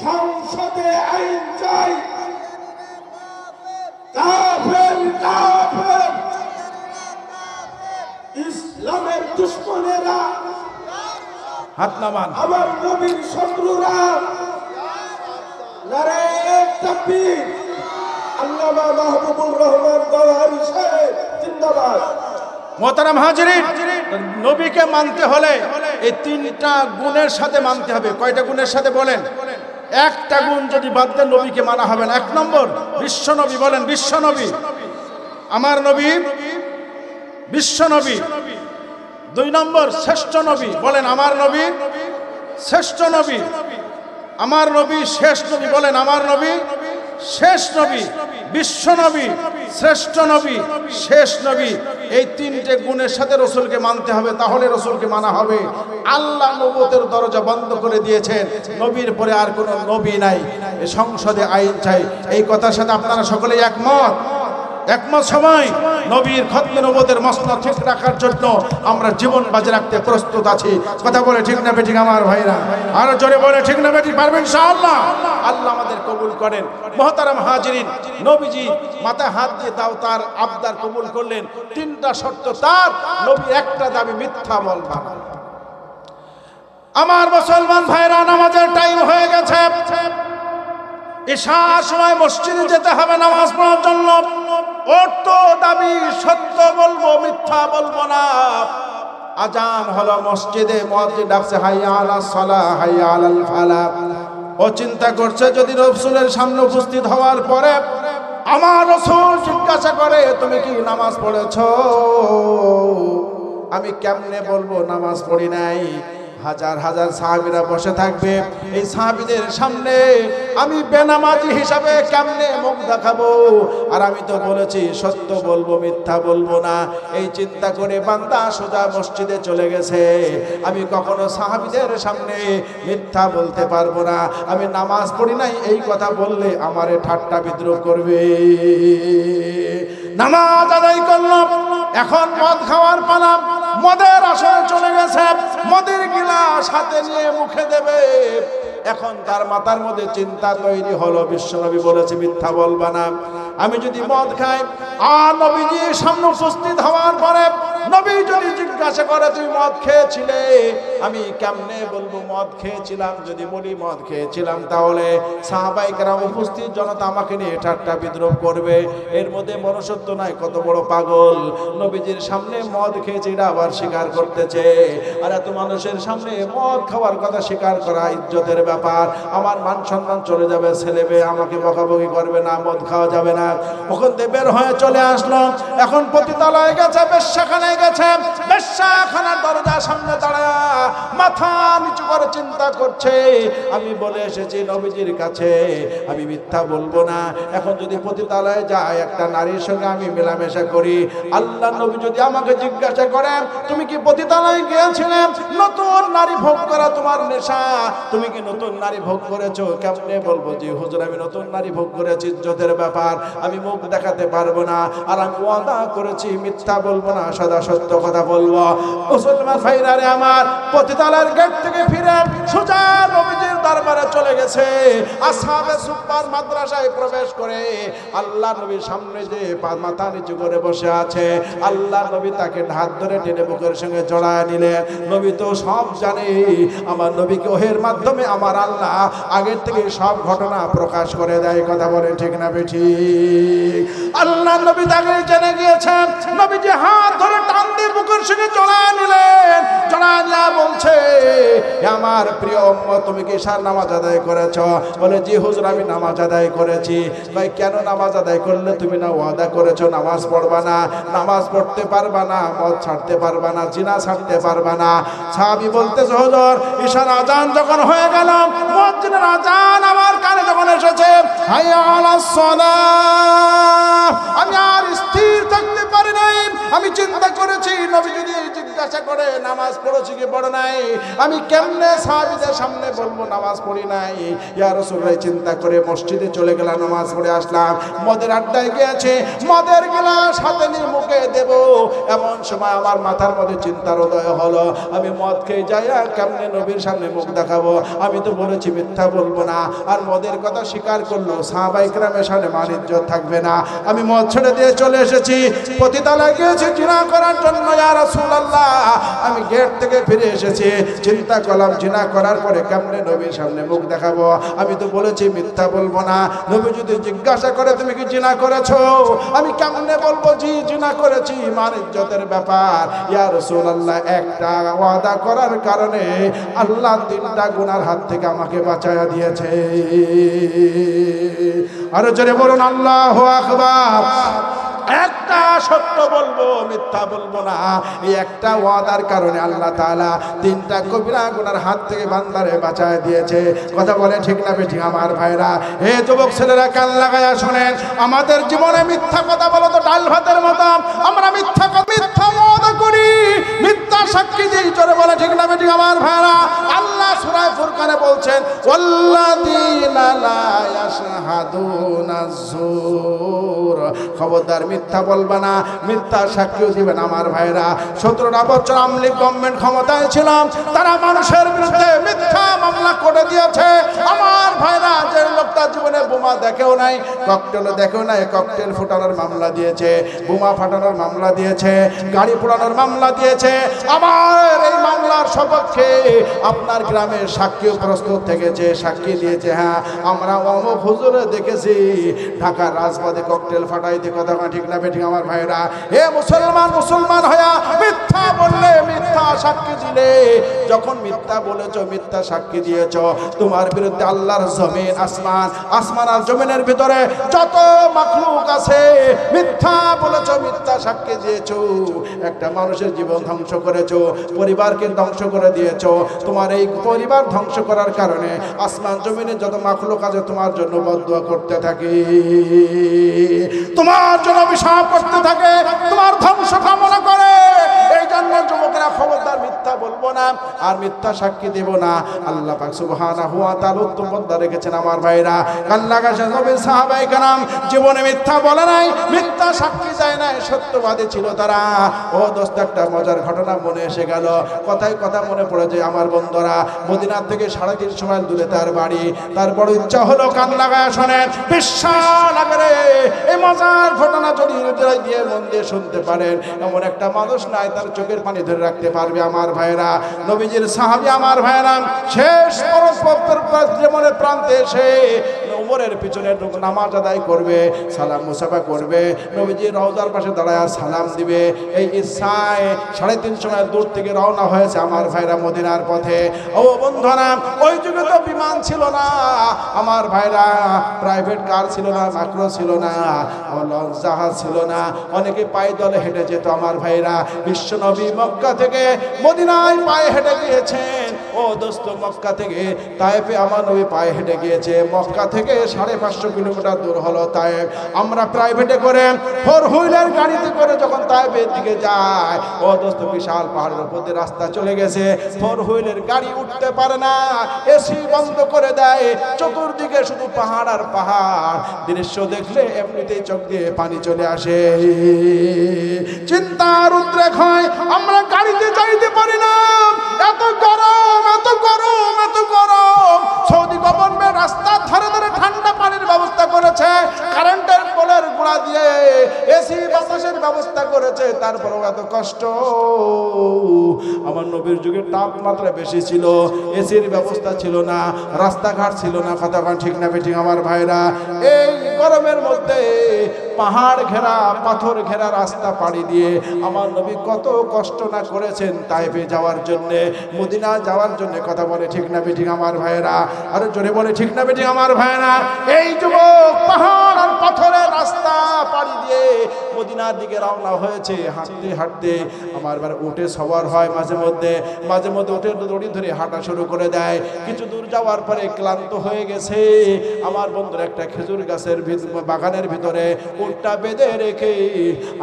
সংসদে আইন চাই, কাফের কাফের ইসলামের দুশ্মনেরা, হাত নামান। আমার নবীর শত্রুরা, নারে তাকবীর। আল্লামা মাহবুবুর রহমান গওহারি সাহেব জিন্দাবাদ। মোহতারাম হাজিরিন, নবীকে মানতে হলে এই তিনটা গুণের সাথে মানতে হবে। কয়টা গুণের সাথে বলেন? একটা গুণ যদি বাদ দেন নবীকে মানা হবে না। এক নম্বর বিশ্ব নবী, বলেন বিশ্ব নবী, আমার নবী বিশ্ব নবী। দুই নম্বর শ্রেষ্ঠ নবী, বলেন আমার নবী শ্রেষ্ঠ নবী। আমার নবী শেষ নবী, বলেন আমার নবী শেষ নবী। বিশ্ব নবী, শ্রেষ্ঠ নবী, শেষ নবী, এই তিনটে গুণের সাথে রসুলকে মানতে হবে, তাহলে রসুলকে মানা হবে। আল্লাহ নবুয়তের দরজা বন্ধ করে দিয়েছেন, নবীর পরে আর কোনো নবী নাই। এই সংসদে আইন চাই, এই কথার সাথে আপনারা সকলেই একমত? একমত সবাই? নবীর খতমে নবুয়তের মসনদ ঠিক রাখার জন্য আমরা জীবন বাজি রাখতে প্রস্তুত আছি। কথা বলে ঠিক না বেঠিক আমার ভাইরা? আরো জোরে বলে ঠিক না বেঠিক? পারবেন ইনশাআল্লাহ? আল্লাহ আমাদের কবুল করেন। মুহতারাম হাজিরিন, নবীজি মাথায় হাত দিয়ে দাও তার আবদার কবুল করলেন। তিনটা শর্ত তার, নবী একটা দাবি, মিথ্যা বলবা না। আমার মুসলমান ভাইরা, নামাজের টাইম হয়ে গেছে। ঈশার সময় মসজিদে যেতে হবে নামাজ পড়ার জন্য। ওর তো দাবি সত্য বলবো, মিথ্যা বলবো না। আজান হলো, মসজিদে মুয়াজ্জিন ডাকছে হাইয়া আলাস সালাহ, হাইয়া আলাল ফালাহ। ও চিন্তা করছে যদি রাসূলের সামনে উপস্থিত হওয়ার পরে আমার রাসূল জিজ্ঞাসা করে তুমি কি নামাজ পড়েছো, আমি কেমনে বলবো নামাজ পড়ি নাই? হাজার হাজার সাহাবীরা বসে থাকবে, এই সাহাবীদের সামনে আমি বেনামাজি হিসাবে কেমনে মুখ দেখাবো? আর আমি তো বলেছি সত্য বলবো, মিথ্যা বলবো না। এই চিন্তা করে বান্দা সোজা মসজিদে চলে গেছে। আমি কখনো সাহাবীদের সামনে মিথ্যা বলতে পারবো না। আমি নামাজ পড়ি নাই এই কথা বললে আমারে ঠাট্টা বিদ্রুপ করবে। নামাজ আদায় করলাম, এখন মদ খাওয়ার পালা। মদের আসরে চলে গেছে, মদের গিলাস হাতে নিয়ে মুখে দেবে। এখন তার মাথার মধ্যে চিন্তা তৈরি হলো, বিশ্বনবী বলেছে মিথ্যা বলবা না। আমি যদি মদ খাই আর নবীজির সামনে উপস্থিত হওয়ার পরে নবী যদি জিজ্ঞাসা করে তুমি মদ খেয়েছিলে, আমি কেমনে বলবো মদ খেয়েছিলাম? যদি বলি মদ খেয়েছিলাম তাহলে সাহাবায়ে কেরাম উপস্থিত জনতা আমাকে নিয়ে ঠাট্টা বিদ্রুপ করবে। এর মধ্যে মনুষ্যত্ব নাই, কত বড় পাগল! নবীজির সামনে মদ খেয়েছে এটা আবার স্বীকার করতেছে। আর এত মানুষের সামনে মদ খাওয়ার কথা স্বীকার করা ইজ্জতের ব্যাপার। আমার মান সম্মান চলে যাবে, ছেলে মেয়ে আমাকে বকাবকি করবে, না মদ খাওয়া যাবে না। ওখান থেকে বের হয়ে চলে আসলো। এখন পতিতালয়ে গেছে, বেশ্যাখানায় গেছে, বেশ্যাখানার দরজার সামনে দাঁড়া মাথা নিচু করে চিন্তা করছে, আমি বলে এসেছি নবীজির কাছে আমি মিথ্যা বলবো না। এখন যদি পতিতালয়ে যায় একটা নারীর সঙ্গে আমি মেলামেশা করি, আল্লাহ নবী যদি আমাকে জিজ্ঞাসা করেন তুমি কি পতিতালয়ে গিয়েছিলে, নতুন নারী ভোগ করা তোমার নেশা, তুমি কি নতুন নারী ভোগ করেছো? কেমনে বলবো যে হুজুর আমি নতুন নারী ভোগ করেছি? ইজ্জতের ব্যাপার, আমি মুখ দেখাতে পারবো না। আর আমি ওয়াদা করেছি মিথ্যা বলবো না, সদা সত্য কথা বলবো। মুসলমান ভাইরা রে আমার, পতিতালয়ের গেট থেকে ফিরে সোজা নবীজির দরবারে চলে গেছে। আসহাবে সুফফার মাদ্রাসায় প্রবেশ করে আল্লাহ নবীর সামনে যে মাথা নিচু করে বসে আছে, আল্লাহ নবী তাকে হাত ধরে টেনে বুকের সঙ্গে জড়ায় নিলেন। নবী তো সব জানে, আমার নবীকে ওহের মাধ্যমে আমার আল্লাহ আগের থেকে সব ঘটনা প্রকাশ করে দেয়। কথা বলে ঠিক না বেঠিক? আল্লাহ নবী তাকে জেনে গিয়েছেন। নবী যে হাত ধরে টান দিয়ে বুকের সঙ্গে জড়ায় নিলেন, জড়ায় নিয়ে বলছে আমার প্রিয় উম্মত তুমি কি ইশার নামাজ আদায় করেছো? বলে জি হুজুর আমি নামাজ আদায় করেছি। ভাই কেন নামাজ আদায় করলে? তুমি না ওয়াদা করেছো নামাজ পড়বা না, নামাজ পড়তে পারবা না, মদ ছাড়তে পারবা না, জিনা ছাড়তে পারবা না। সাহাবী বলতেছে হুজুর ইশার আজান যখন হয়ে গেল, মুয়াজ্জিনের আজান আমার কানে যখন এসেছে, হাইয়া আলাস সালাহ, আমি আর স্থির থাকতে পারি নাই। আমি চিন্তা করেছি নবী যদি জিজ্ঞাসা করে নামাজ পড়েছি কি পড়ে নাই, আমি কেমনে সাহাবীদের সামনে বলবো নামাজ পড়ি নাই। ইয়া রাসূলুল্লাহ চিন্তা করে মসজিদে চলে গেলাম, নামাজ পড়ে আসলাম। মদের আড্ডায় গিয়েছে, মদের গ্লাস হাতে নিয়ে মুখে দেব, এমন সময় আমার মাথার মধ্যে চিন্তার উদয় হলো, আমি মদ খেয়ে যাইয়া কেমনে নবীর সামনে মুখ দেখাবো। আমি তো বলেছি মিথ্যা বলবো না, আর মদের কথা স্বীকার করলো সাহাবায়ে কেরামের সামনে মান ইজ্জত থাকবে না। আমি মদ ছেড়ে দিয়ে চলে এসেছি, পতিতালয়ে গিয়েছি জিনা করার জন্য। ইয়া রাসূলুল্লাহ আমি গেট থেকে ফিরে এসেছি, চিন্তা করলাম জিনা করার পরে কেমনে নবীর সামনে মুখ দেখাবো। আমি তো বলেছি মিথ্যা বলবো না। নবী যদি জিজ্ঞাসা করে তুমি কি জিনা করেছো, আমি কেমনে বলবো জি জিনা করেছি, মান ইজ্জতের ব্যাপার। ইয়া রাসূলুল্লাহ একটা ওয়াদা করার কারণে আল্লাহ 3টা গুনার হাত থেকে আমাকে বাঁচায়া দিয়েছে। আরো জোরে বলুন আল্লাহু আকবার। একটা সত্য বলবো, মিথ্যা বলবো না, এই একটা ওয়াদার কারণে আল্লাহ তাআলা 3টা কবিরা গুনার হাত থেকে বান্দারে বাঁচায় দিয়েছে। কথা বলে ঠিক না বেঠিক আমার ভাইরা? হে যুবক ছেলেরা কান লাগায়া শুনেন, আমাদের জীবনে মিথ্যা কথা বলো তো ডাল ভাতের মতো। আমরা মিথ্যা ওয়াদা করি, মিথ্যা সাক্ষী দিই। জোরে বলে ঠিক না বেঠিক আমার ভাইরা? আল্লাহ সূরা ফুরকানে বলছেন ওয়াল্লাযীনা লা ইয়াশহাদুনা যুর, খবরদার মিথ্যা বলবা না, মিথ্যা সাক্ষীও দিবে না আমার ভাইরা। 17টা বছর আওয়ামী লীগ গভর্নমেন্ট ক্ষমতায় ছিলাম, তারা মানুষের বিরুদ্ধে মিথ্যা মামলা করে দিয়েছে আমার ভাইরা। যে লোকটা জীবনে বোমা দেখেও নাই, ককটেলও দেখেও নাই, ককটেল ফুটানোর মামলা দিয়েছে, বোমা ফাটানোর মামলা দিয়েছে, গাড়ি পোড়ানোর মামলা দিয়েছে। আমার এই মামলার সপক্ষে আপনার গ্রামের সাক্ষীও প্রস্তুত থেকেছে, সাক্ষী দিয়েছে। হ্যাঁ আমরা অমুক হুজুরে দেখেছি ঢাকার রাজপথে ককটেল ফাটাইতে। কথা ঠিক না বেঠিক আমার ভাইরা? হে মুসলমান হয়া মিথ্যা বললে, মিথ্যা সাক্ষী দিলে, যখন মিথ্যা বলেছো, মিথ্যা সাক্ষী দিয়েছো, তোমার বিরুদ্ধে আল্লাহর জমিন, আসমান আর জমিনের ভিতরে যত মাখলুক আছে, মিথ্যা বলেছো, মিথ্যা সাক্ষী দিয়েছো, একটা মানুষের জীবন ধ্বংস করেছো, পরিবারকে ধ্বংস করে দিয়েছো। তোমার এই পরিবার ধ্বংস করার কারণে আসমান জমিনে যত মাখলুক আছে তোমার জন্য বদদুয়া করতে থাকে, তোমার জন্য অভিশাপ করতে থাকে, তোমার ধ্বংস কামনা করে। এই জন্য যুবকেরা খবরদার মিথ্যা বলবো না, আর মিথ্যা সাক্ষী দেব না। আল্লাহ পাক সুবহানাহু ওয়া তাআলা উত্তম পদ্মা রেখেছেন আমার ভাইরা। আল্লাহ নবীর সাহাবায়ে কেরাম জীবনে মিথ্যা বলে নাই, মিথ্যা সাক্ষী দেয় নাই, সত্যবাদী ছিল তারা। ও দোস্ত একটা মজার ঘটনা মনে এসে গেল, কথায় কথা মনে পড়ে যে আমার বন্ধুরা মদিনা থেকে 350 মাইল দূরে তার বাড়ি। তার বড় ইচ্ছা হলো কান লাগায় শোনেন, বিশ্বাস লাগে এই মজার ঘটনা যদি হৃদয় দিয়ে মন দিয়ে শুনতে পারেন, এমন একটা মানুষ নাই তার চোখের পানি ধরে রাখতে পারবে আমার ভাইরা। নবীজির সাহাবী আমার ভাইরা শেষ জীবনের প্রান্তে এসে উমরের পিছনে নামাজ আদায় করবে, সালাম মুসাফা করবে, নবীজির রওজার পাশে দাঁড়ায় সালাম দিবে। এই ইচ্ছায় 350 মাইল দূর থেকে রওনা হয়েছে আমার ভাইরা মদিনার পথে। ও বন্ধুরা, ওই যুগে তো বিমান ছিল না আমার ভাইরা, প্রাইভেট কার ছিল না, মাইক্রো ছিল না, লঞ্চ জাহাজ ছিল না, অনেকে পায়ে দলে হেঁটে যেত আমার ভাইরা। বিশ্ব নবী মক্কা থেকে মদিনায় পায়ে হেঁটে গিয়েছেন। ও দোস্ত মক্কা থেকে তায়েফে আমার নবী পায়ে হেঁটে গিয়েছে। মক্কা থেকে 550 কিলোমিটার দূর হলো তায়েফ। আমরা প্রাইভেটে করে 4 হুইলার গাড়িতে করে যখন তায়েফের দিকে যায়, ও দোস্ত বিশাল পাহাড়ের উপর দিয়ে রাস্তা চলে গেছে, 4 হুইলার গাড়ি উঠতে পারে না, এসি বন্ধ করে দেয়, চতুর্দিকে শুধু পাহাড় আর পাহাড়। দৃশ্য দেখলে এমনিতেই চোখ দিয়ে পানি চলে আসে, চিন্তার উদ্রেক হয়। আমরা গাড়িতে যাইতে পারি না, এত গরম, এত গরম, এত গরম। সৌদি গভর্নমেন্ট রাস্তার ধারে ধারে ঠান্ডা পানির ব্যবস্থা করেছে, কারেন্টের পোলের গোড়া দিয়ে এসি বাতাসের ব্যবস্থা করেছে, তারপরেও এত কষ্ট। আমার নবীর যুগে তাপমাত্রা বেশি ছিল, এসির ব্যবস্থা ছিল না, রাস্তাঘাট ছিল না। কথা ঠিক না বেঠিক আমার ভাইরা? এই গরমের মধ্যে পাহাড় ঘেরা পাথর ঘেরা রাস্তা পাড়ি দিয়ে আমার নবী কত কষ্ট না করেছেন তাইফে যাওয়ার জন্য, মদিনা যাওয়ার জন্য। কথা বলে ঠিক না বেঠিক আমার ভাইয়েরা? আরো জোরে বলে ঠিক না বেঠিক আমার ভাইয়েরা? এই যুবক পাহাড় আর পাথরের রাস্তা পাড়ি দিয়ে মদিনার দিকে রওনা হয়েছে। হাঁটতে হাঁটতে আমার বার উঠে সবার হয়, মাঝে মধ্যে উঠে দড়ি ধরে হাঁটা শুরু করে দেয়। কিছু দূর যাওয়ার পরে ক্লান্ত হয়ে গেছে। আমার বন্ধুর একটা খেজুর গাছের বাগানের ভিতরে উটটা বেঁধে রেখে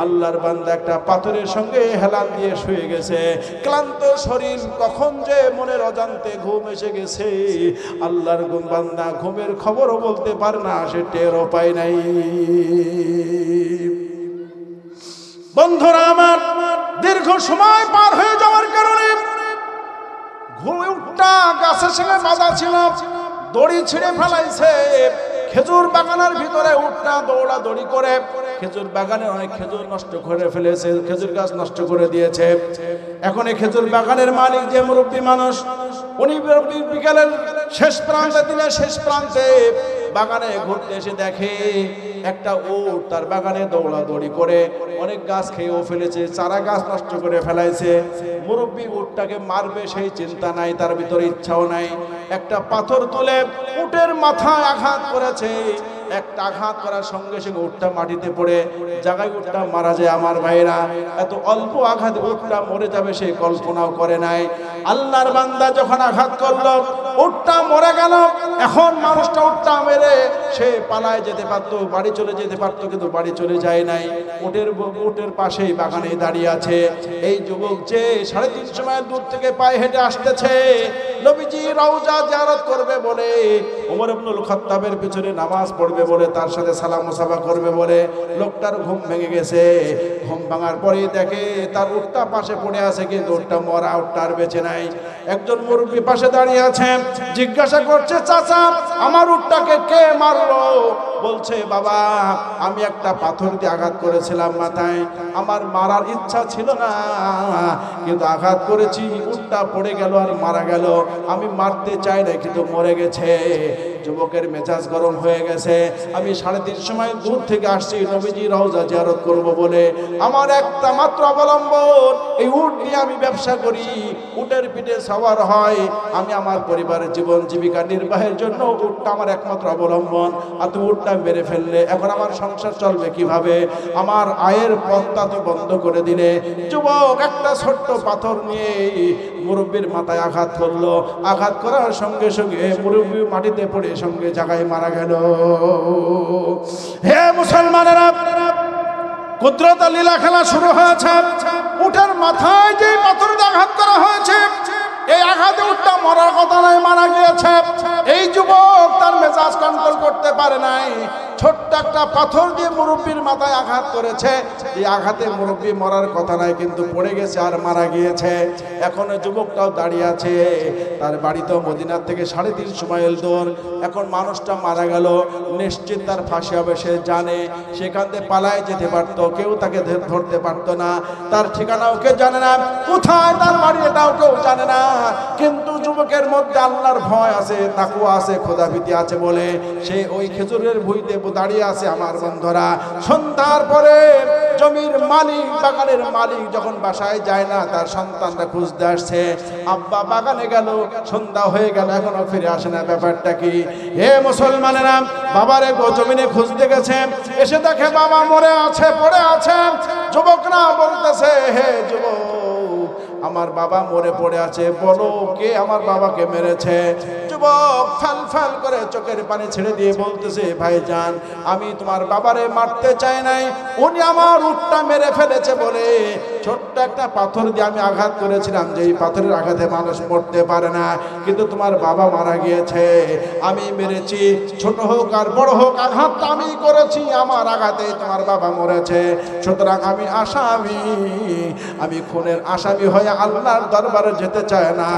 আল্লাহর বান্দা একটা পাথরের সঙ্গে হেলান দিয়ে শুয়ে গেছে। ক্লান্ত শরীর কখন যে মনের অজান্তে ঘুম এসে গেছে, আল্লাহর বান্দা ঘুমের খবরও বলতে পারে না, সে টেরও পায় নাই। বন্ধুরা আমার, দীর্ঘ সময় পার হয়ে যাওয়ার কারণে উটটা গাছের সঙ্গে বাঁধা ছিল, দড়ি ছিঁড়ে ফেলাইছে। খেজুর বাগানের ভিতরে উটটা দৌড়াদৌড়ি করে খেজুর বাগানে অনেক খেজুর নষ্ট করে ফেলেছে, খেজুর গাছ নষ্ট করে দিয়েছে। এখন এই খেজুর বাগানের মালিক যে মুরব্বী মানুষ, উনি বিকালের শেষ প্রান্তে, দিনের শেষ প্রান্তে বাগানে ঘুরতে এসে দেখে একটা উট তার বাগানে দৌড়াদৌড়ি করে অনেক গাছ খেয়েও ফেলেছে, চারা গাছ নষ্ট করে ফেলাইছে। মুরব্বী উটটাকে মারবে সেই চিন্তা নাই, তার ভিতরে ইচ্ছাও নাই। একটা পাথর তুলে উটের মাথায় আঘাত করেছে। একটা আঘাত করার সঙ্গে সঙ্গে উটটা মাটিতে পড়ে জায়গায় উটটা মারা যায়। আমার ভাইরা, এত অল্প আঘাত উটটা মরে যাবে সে কল্পনাও করে নাই। আল্লাহর বান্দা যখন আঘাত করলো, উটটা মরে গেল। এখন মানুষটা উটটা মেরে সে পালায় যেতে পারতো, বাড়ি চলে যেতে পারতো, কিন্তু বাড়ি চলে যায় নাই। উটের পাশেই বাগানে দাঁড়িয়ে আছে এই যুবক, যে 350 মাইল দূর থেকে পায়ে হেঁটে আসতেছে নবীজি রওজা জিয়ারত করবে বলে, ওমর ইবনুল খাত্তাবের পিছনে নামাজ পড়বে বলে, তার সাথে সালাম মুসাফা করবে বলে। লোকটার ঘুম ভেঙে গেছে। ঘুম ভাঙার পরে দেখে তার উটটা পাশে পড়ে আছে, কিন্তু উটটা মরা, উটটা আর বেঁচে নাই। একজন মুরব্বী পাশে দাঁড়িয়ে আছে, জিজ্ঞাসা করছে, চাচা আমার উটটাকে কে মারলো? বলছে, বাবা আমি একটা পাথর দিয়ে আঘাত করেছিলাম মাথায়, আমার মারার ইচ্ছা ছিল না, কিন্তু আঘাত করেছি, উটটা পড়ে গেল আর মারা গেল। আমি মারতে চাই না, কিন্তু মরে গেছে। যুবকের মেজাজ গরম হয়ে গেছে। আমি 350 মাইল দূর থেকে আসছি নবীজি রওজা জিয়ারত করব বলে। আমার একটা মাত্র অবলম্বন এই উট নিয়ে আমি ব্যবসা করি, উটের পিঠে সওয়ার হয়। আমি আমার পরিবারের জীবন জীবিকা নির্বাহের জন্য উটটা আমার একমাত্র অবলম্বন। আর তুমি উটটা মেরে ফেললে, এখন আমার সংসার চলবে কিভাবে? আমার আয়ের পথটা তো বন্ধ করে দিলে। যুবক একটা ছোট্ট পাথর নিয়ে মুরব্বীর মাথায় আঘাত করলো। আঘাত করার সঙ্গে সঙ্গে মুরব্বী মাটিতে পড়ে সঙ্গে জায়গায় মারা গেল। হে মুসলমানেরা, কুদরত লীলা খেলা শুরু হয়েছে। উটের মাথায় যে পাথরের আঘাত করা হয়েছে, এই আঘাতে উটটা মরার কথা নাই, মারা গিয়েছে। এই যুবক তার মেজাজ কন্ট্রোল করতে পারে নাই। ছোট্ট একটা পাথর দিয়ে মুরব্বীর মাথায় আঘাত করেছে। এই আঘাতে মুরব্বী মরার কথা নাই, কিন্তু পড়ে গেছে আর মারা গিয়েছে। এখন যুবকটাও দাঁড়িয়ে আছে, তার বাড়িতেও মদিনার থেকে 350 মাইল দূর। এখন মানুষটা মারা গেল, নিশ্চিত তার ফাঁসি হবে, সে জানে। সেখান থেকে পালায় যেতে পারত, কেউ তাকে ধরতে পারতো না। তার ঠিকানাও কেউ জানে না, কোথায় তার বাড়ি এটাও কেউ জানে না। কিন্তু যুবকের মধ্যে আল্লাহর ভয় আছে, তাকওয়া আছে, খোদাভীতি আছে বলে সে ওই খেজুরের ভুঁইতে দাঁড়িয়ে আছে। আমার বন্ধুরা, সন্ধ্যার পরে জমির মালিক, বাগানের মালিক যখন বাসায় যায় না, তার সন্তানরা খুঁজতে আসছে। আব্বা বাগানে গেল, সন্ধ্যা হয়ে গেল, এখনো ফিরে আসে না। ব্যাপারটা কি? হে মুসলমানেরা, বাবারে জমিনে খুঁজতে গেছে, এসে দেখে বাবা মরে আছে, পড়ে আছে। যুবকরা বলতেছে, হে যুবক, আমার বাবা মরে পড়ে আছে, বলো কে আমার বাবাকে মেরেছে? যুবক ফাল ফাল করে চোখের পানি ছেড়ে দিয়ে বলতেছে, ভাইজান আমি তোমার বাবারে মারতে চাই নাই, উনি আমার উটটা মেরে ফেলেছে বলে ছোট্ট একটা পাথর দিয়ে আমি আঘাত করেছিলাম, যে এই পাথরের আঘাতে মানুষ মরতে পারে না, কিন্তু তোমার বাবা মারা গিয়েছে, আমি মেরেছি। ছোট হোক আর বড় হোক, আঘাতটা আমি করেছি, আমার আঘাতে তোমার বাবা মরেছে। সুতরাং আমি আসামি, আমি খুনের আসামি হয়ে আল্লাহর দরবারে যেতে চায় না।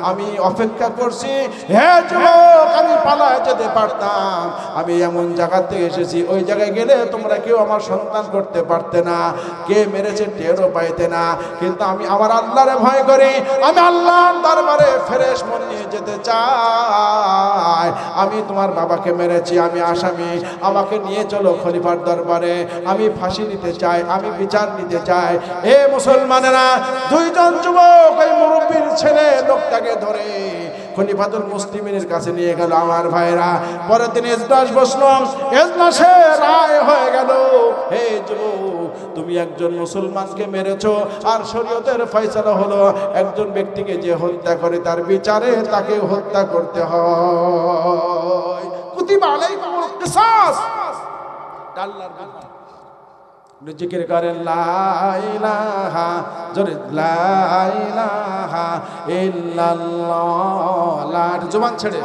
আমি অপেক্ষা করছি, হে যুবক, আমি পালায় যেতে পারতাম। আমি এমন জায়গা থেকে এসেছি, ওই জায়গায় গেলে তোমরা কেউ আমার সন্তান করতে পারতে না, কে মেরেছে টেরও পাইতে না। কিন্তু আমি আমার আল্লাহরে ভয় করি, আমি আল্লাহর দরবারে ফ্রেশ মন নিয়ে যেতে চাই। আমি তোমার বাবাকে মেরেছি, আমি আসামি, আমাকে নিয়ে চলো খলিফার দরবারে, আমি ফাঁসি নিতে চাই, আমি বিচার নিতে চাই। এ মুসলমানেরা, দুইজন যুবক ওই মুরব্বীর ছেলে লোকটাকে ধরে খলিফাতুল মুসলিমিনের কাছে নিয়ে গেল। আমার ভাইরা, পরের দিন এজলাস বসলো, এজলাসে রায় হয়ে গেল, হে যুবক, তুমি একজন মুসলমানকে মেরেছো, আর শরীয়তের ফয়সালা হলো একজন ব্যক্তিকে যে হত্যা করে তার বিচারে তাকে হত্যা করতে হয়। কুতিবা আলাইকুমুল কিসাস। আল্লাহর বিধান। জিকির করেন লা ইলাহা, জোরে লা ইলাহা ইল্লাল্লাহ। লা, জবান ছেড়ে।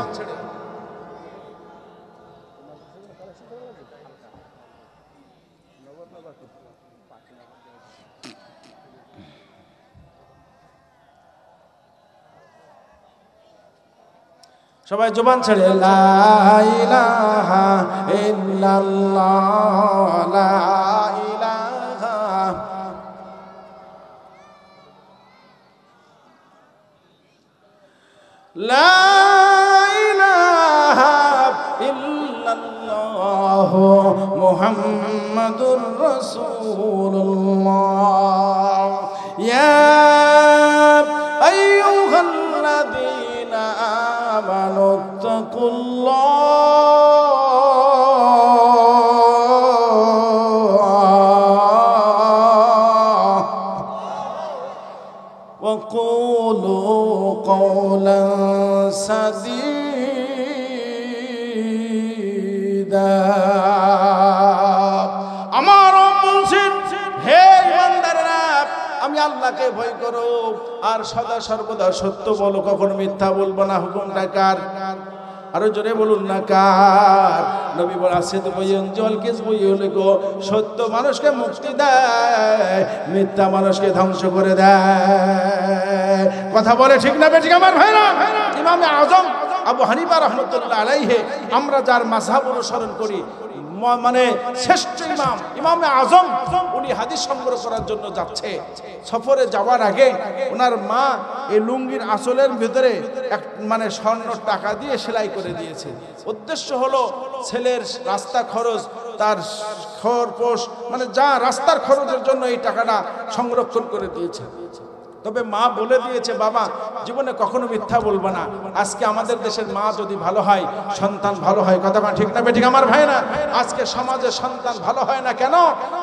সবাই জবান ছেড়ে লা ইলাহা ইল্লাল্লাহ, লা ইলাহা। লা ইলাহা ইল্লাল্লাহ মুহাম্মাদুর রাসূলুল্লাহ। ইয়া আইয়ুহাল্লাযীনা আমানু ইত্তাকুল্লাহ ওয়া কুলু কওলান সাদীদা। আমার বলছেন, হে ইমানদারেরা, আমি আল্লাহকে ভয় করো আর সদা সর্বদা সত্য বলো, কখনো মিথ্যা বলবো না। হুকুমটা কার? আরো জোরে বলুন না কার? নবী বলে আছে তো বইন জল কেস বই হলে গো, সত্য মানুষকে মুক্তি দেয়, মিথ্যা মানুষকে ধ্বংস করে দেয়। কথা বলে ঠিক না বেঠিক আমার ভাইরা? ইমামে আজম আবু হানিফা রাহমাতুল্লাহ আলাইহি, আমরা যার মাযহাব অনুসরণ করি, মানে শ্রেষ্ঠ ইমাম, ইমামে আজম, উনি হাদিস সংগ্রহ করার জন্য যাচ্ছে। সফরে যাওয়ার আগে ওনার মা এই লুঙ্গির আঁচলের ভিতরে এক মানে স্বর্ণ টাকা দিয়ে সেলাই করে দিয়েছে। উদ্দেশ্য হলো ছেলের রাস্তা খরচ, তার খরপোশ, মানে যা রাস্তার খরচের জন্য এই টাকাটা সংরক্ষণ করে দিয়েছে। তবে মা বলে দিয়েছে, বাবা জীবনে কখনো মিথ্যা বলবো না। আজকে আমাদের দেশের মা যদি ভালো হয়, সন্তান ভালো হয়। কথা ঠিক না বেঠিক আমার ভাই না? আজকে সমাজে সন্তান ভালো হয় না কেন?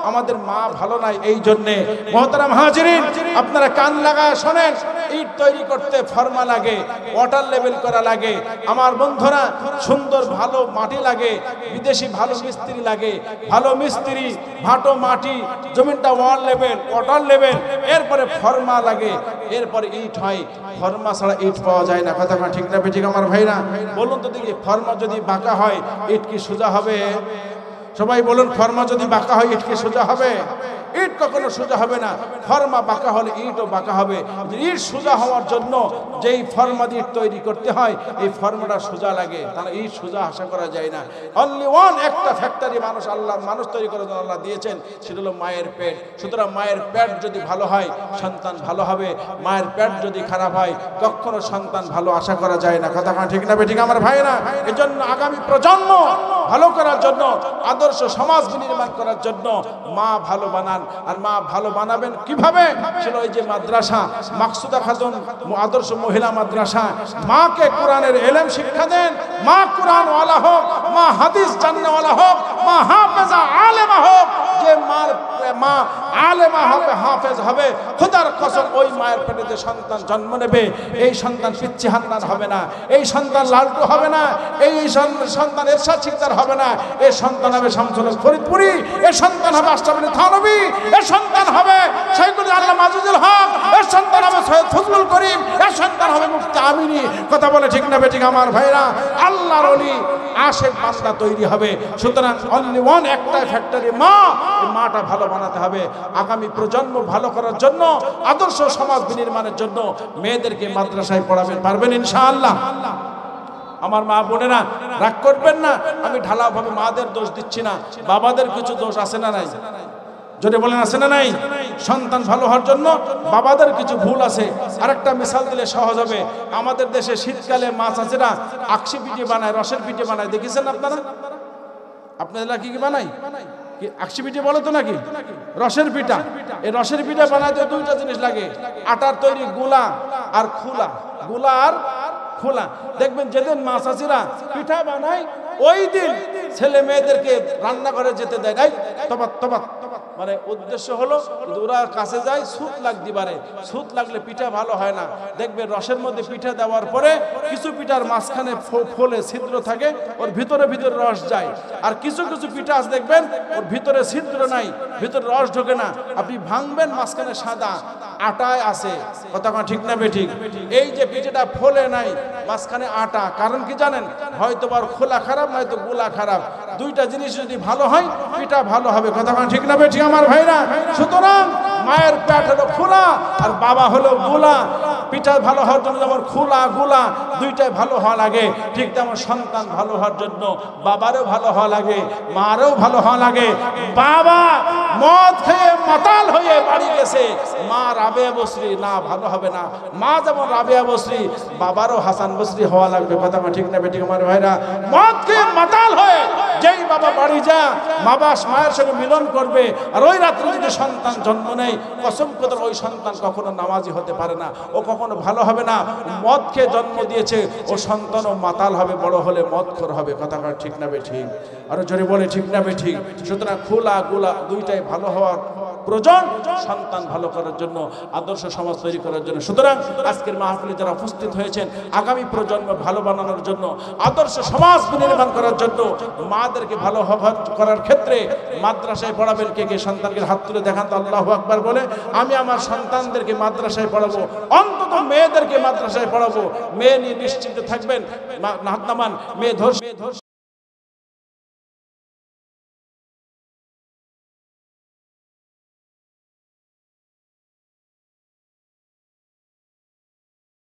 আমাদের মা ভালো নাই। এই জন্যে মুহতারাম হাজিরিন, আপনারা কান লাগায় শোনেন। ইট তৈরি করতে ফর্মা লাগে, ওয়াটার লেভেল করা লাগে। আমার বন্ধুরা, সুন্দর ভালো মাটি লাগে, বিদেশি ভালো মিস্ত্রি লাগে। ভালো মিস্ত্রি, ভাটো মাটি, জমিনটা ওয়াল লেভেল, ওয়াটার লেভেল, এরপরে ফর্মা লাগে, এরপরে ইট হয়। ফর্মা ছাড়া ইট পাওয়া যায় না। কথা ঠিক না বেঠিক আমার ভাইরা? বলুন তো দেখি, ফর্মা যদি বাঁকা হয় ইট কি সোজা হবে? সবাই বলুন, ফর্মা যদি বাঁকা হয় ইট কি সোজা হবে? ইট কখনো সোজা হবে না। ফর্মা বাঁকা হলে ইটও বাঁকা হবে। ইট সোজা হওয়ার জন্য যেই ফর্মা দিয়ে তৈরি করতে হয়, এই ফর্মাটা সোজা লাগে, তাহলে ইট সোজা আশা করা যায় না। অনলি ওয়ান, একটা ফ্যাক্টরি মানুষ, আল্লাহ মানুষ তৈরি করার জন্য আল্লাহ দিয়েছেন, সেটা হলো মায়ের পেট। সুতরাং মায়ের পেট যদি ভালো হয়, সন্তান ভালো হবে। মায়ের পেট যদি খারাপ হয়, কখনো সন্তান ভালো আশা করা যায় না। কথা ঠিক না বেঠিক আমার ভাইরা? এই জন্য আগামী প্রজন্ম ভালো করার জন্য, আদর্শ সমাজ বিনির্মাণ করার জন্য মা ভালো বানান। আর মা ভালো বানাবেন কিভাবে? ছিল ওই যে মাদ্রাসা, মাকসুদা খাতুন আদর্শ মহিলা মাদ্রাসা। মাকে কোরআনের ইলম শিক্ষা দেন। মা কোরআন ওয়ালা হোক, মা হাদিস জাননেওয়ালা হোক, মা হাফেজা আলেমা হোক। যে মা আলেমা হবে, হাফেজ হবে, খোদার কসম ওই মায়ের পেটে যে সন্তান জন্ম নেবে, এই সন্তান পিচ্চি হান্নান হবে না, এই সন্তান লালটু হবে না, এই সন্তান এরশাদ শিকদার হবে না, এই সন্তান হবে শামসুল ফরিদপুরি, এই সন্তান হবে আশরাফ আলী থানভী, এই সন্তান হবে শহীদুল আল্লাহ মাজুদুল হক, এই সন্তান হবে সৈয়দ ফজলুল করিম, এই সন্তান হবে মুফতি আমিনি। কথা বলে ঠিক না বেঠিক আমার ভাইরা? আল্লাহর ওলি আশেক বান্দা তৈরি হবে। সুতরাং অনলি ওয়ান একটা ফ্যাক্টরি মা, এই মাটা ভালো বানাতে হবে। আগামী প্রজন্ম ভালো করার জন্য, আদর্শ সমাজ বিনির্মাণের জন্য মেয়েদেরকে মাদ্রাসায় পড়াবেন, পারবেন ইনশাআল্লাহ? আমার মা বোনেরা রাগ করবেন না, আমি ঢালাওভাবে মাদের দোষ দিচ্ছি না, বাবাদের কিছু দোষ আছে না নাই? যদি বলেন আছে না নাই? সন্তান ভালো হওয়ার জন্য বাবাদের কিছু ভুল আছে। আরেকটা মিসাল দিলে সহজ হবে। আমাদের দেশে শীতকালে মাছ আছে না, আকশি পিঠে বানায়, রসের পিঠে বানায়, দেখেছেন আপনারা? আপনারা কি কি বানাই? কি আকশি পিঠে বলে তো নাকি? রসের পিঠা। এই রসের পিঠা বানাইতে দুইটা জিনিস লাগে, আটার তৈরি গুলা আর খোলা। গুলা আর খোলা। দেখবেন যেদিন মাছ চাষিরা পিঠা বানায় ওই দিন ছেলে মেয়েদেরকে রান্না করে যেতে দেয় নাই। তবাত তবাত মানে উদ্দেশ্য হলো ওরা কাছে যায়, সুত লাগতে পারে, সুত লাগলে পিঠা ভালো হয় না। দেখবে রসের মধ্যে পিঠা দেওয়ার পরে কিছু পিঠার মাঝখানে ফোলে ছিদ্র থাকে, ওর ভিতরে ভিতরে রস যায়। আর কিছু কিছু পিঠা আছে দেখবেন ওর ভিতরে ছিদ্র নাই, ভিতরে রস ঢোকে না। আপনি ভাঙবেন মাঝখানে সাদা, আটায় আছে। কথা ঠিক না বেঠিক? এই যে পিঠাটা ফোলে নাই, মাঝখানে আটা, কারণ কি জানেন? হয়তো আর খোলা খারাপ, নয়তো গোলা খারাপ। দুইটা জিনিস যদি ভালো হয় পিঠা ভালো হবে। কথা ঠিক না বেঠিক আমার ভাইরা? সুতরাং মায়ের পেট হলো খোলা আর বাবা হলো গোলা। পিঠা ভালো হওয়ার জন্য যেমন খোলা গোলা দুইটাই ভালো হওয়া লাগে, ঠিক তেমন সন্তান ভালো হওয়ার জন্য বাবারও ভালো হওয়া লাগে, মারও ভালো হওয়া লাগে। বাবা মদ খেয়ে মাতাল হয়ে বাড়ি গেছে, মা রাবেয়া বসরি, না ভালো হবে না। মা যেমন রাবেয়া বসরি, বাবারও হাসান বসরি হওয়া লাগবে। কথা ঠিক না বেঠিক আমার ভাইরা? মদ খেয়ে মাতাল হয়ে যেই বাবা বাড়ি যা মায়ের সঙ্গে মিলন করবে, আর ওই রাত্রে যদি সন্তান জন্ম নেয়, কসম করে ওই সন্তান কখনো নামাজি হতে পারে না, ও কখনো ভালো হবে না। মদ খেয়ে জন্ম দিয়েছে, ও সন্তানও মাতাল হবে, বড় হলে মদখোর হবে। কথা ঠিক না বেঠিক? আরো জোরে বলে ঠিক না বেঠিক? সুতরাং খোলা গোলা দুইটাই ভালো হওয়ার প্রয়োজন সন্তান ভালো করার জন্য, আদর্শ সমাজ তৈরি করার জন্য। সুতরাং আজকের মাহফিলে যারা উপস্থিত হয়েছেন, আগামী প্রজন্ম ভালো বানানোর জন্য, আদর্শ সমাজ নির্মাণ করার জন্য, মাদেরকে ভালো করার ক্ষেত্রে মাদ্রাসায় পড়াবেন। কে কে সন্তানকে হাত তুলে দেখান তো আল্লাহু আকবার বলে। আমি আমার সন্তানদেরকে মাদ্রাসায় পড়াবো, অন্তত মেয়েদেরকে মাদ্রাসায় পড়াবো। মেয়ে নিয়ে নিশ্চিন্ত থাকবেন। হাত নামান, মেয়ে ধর্ষণ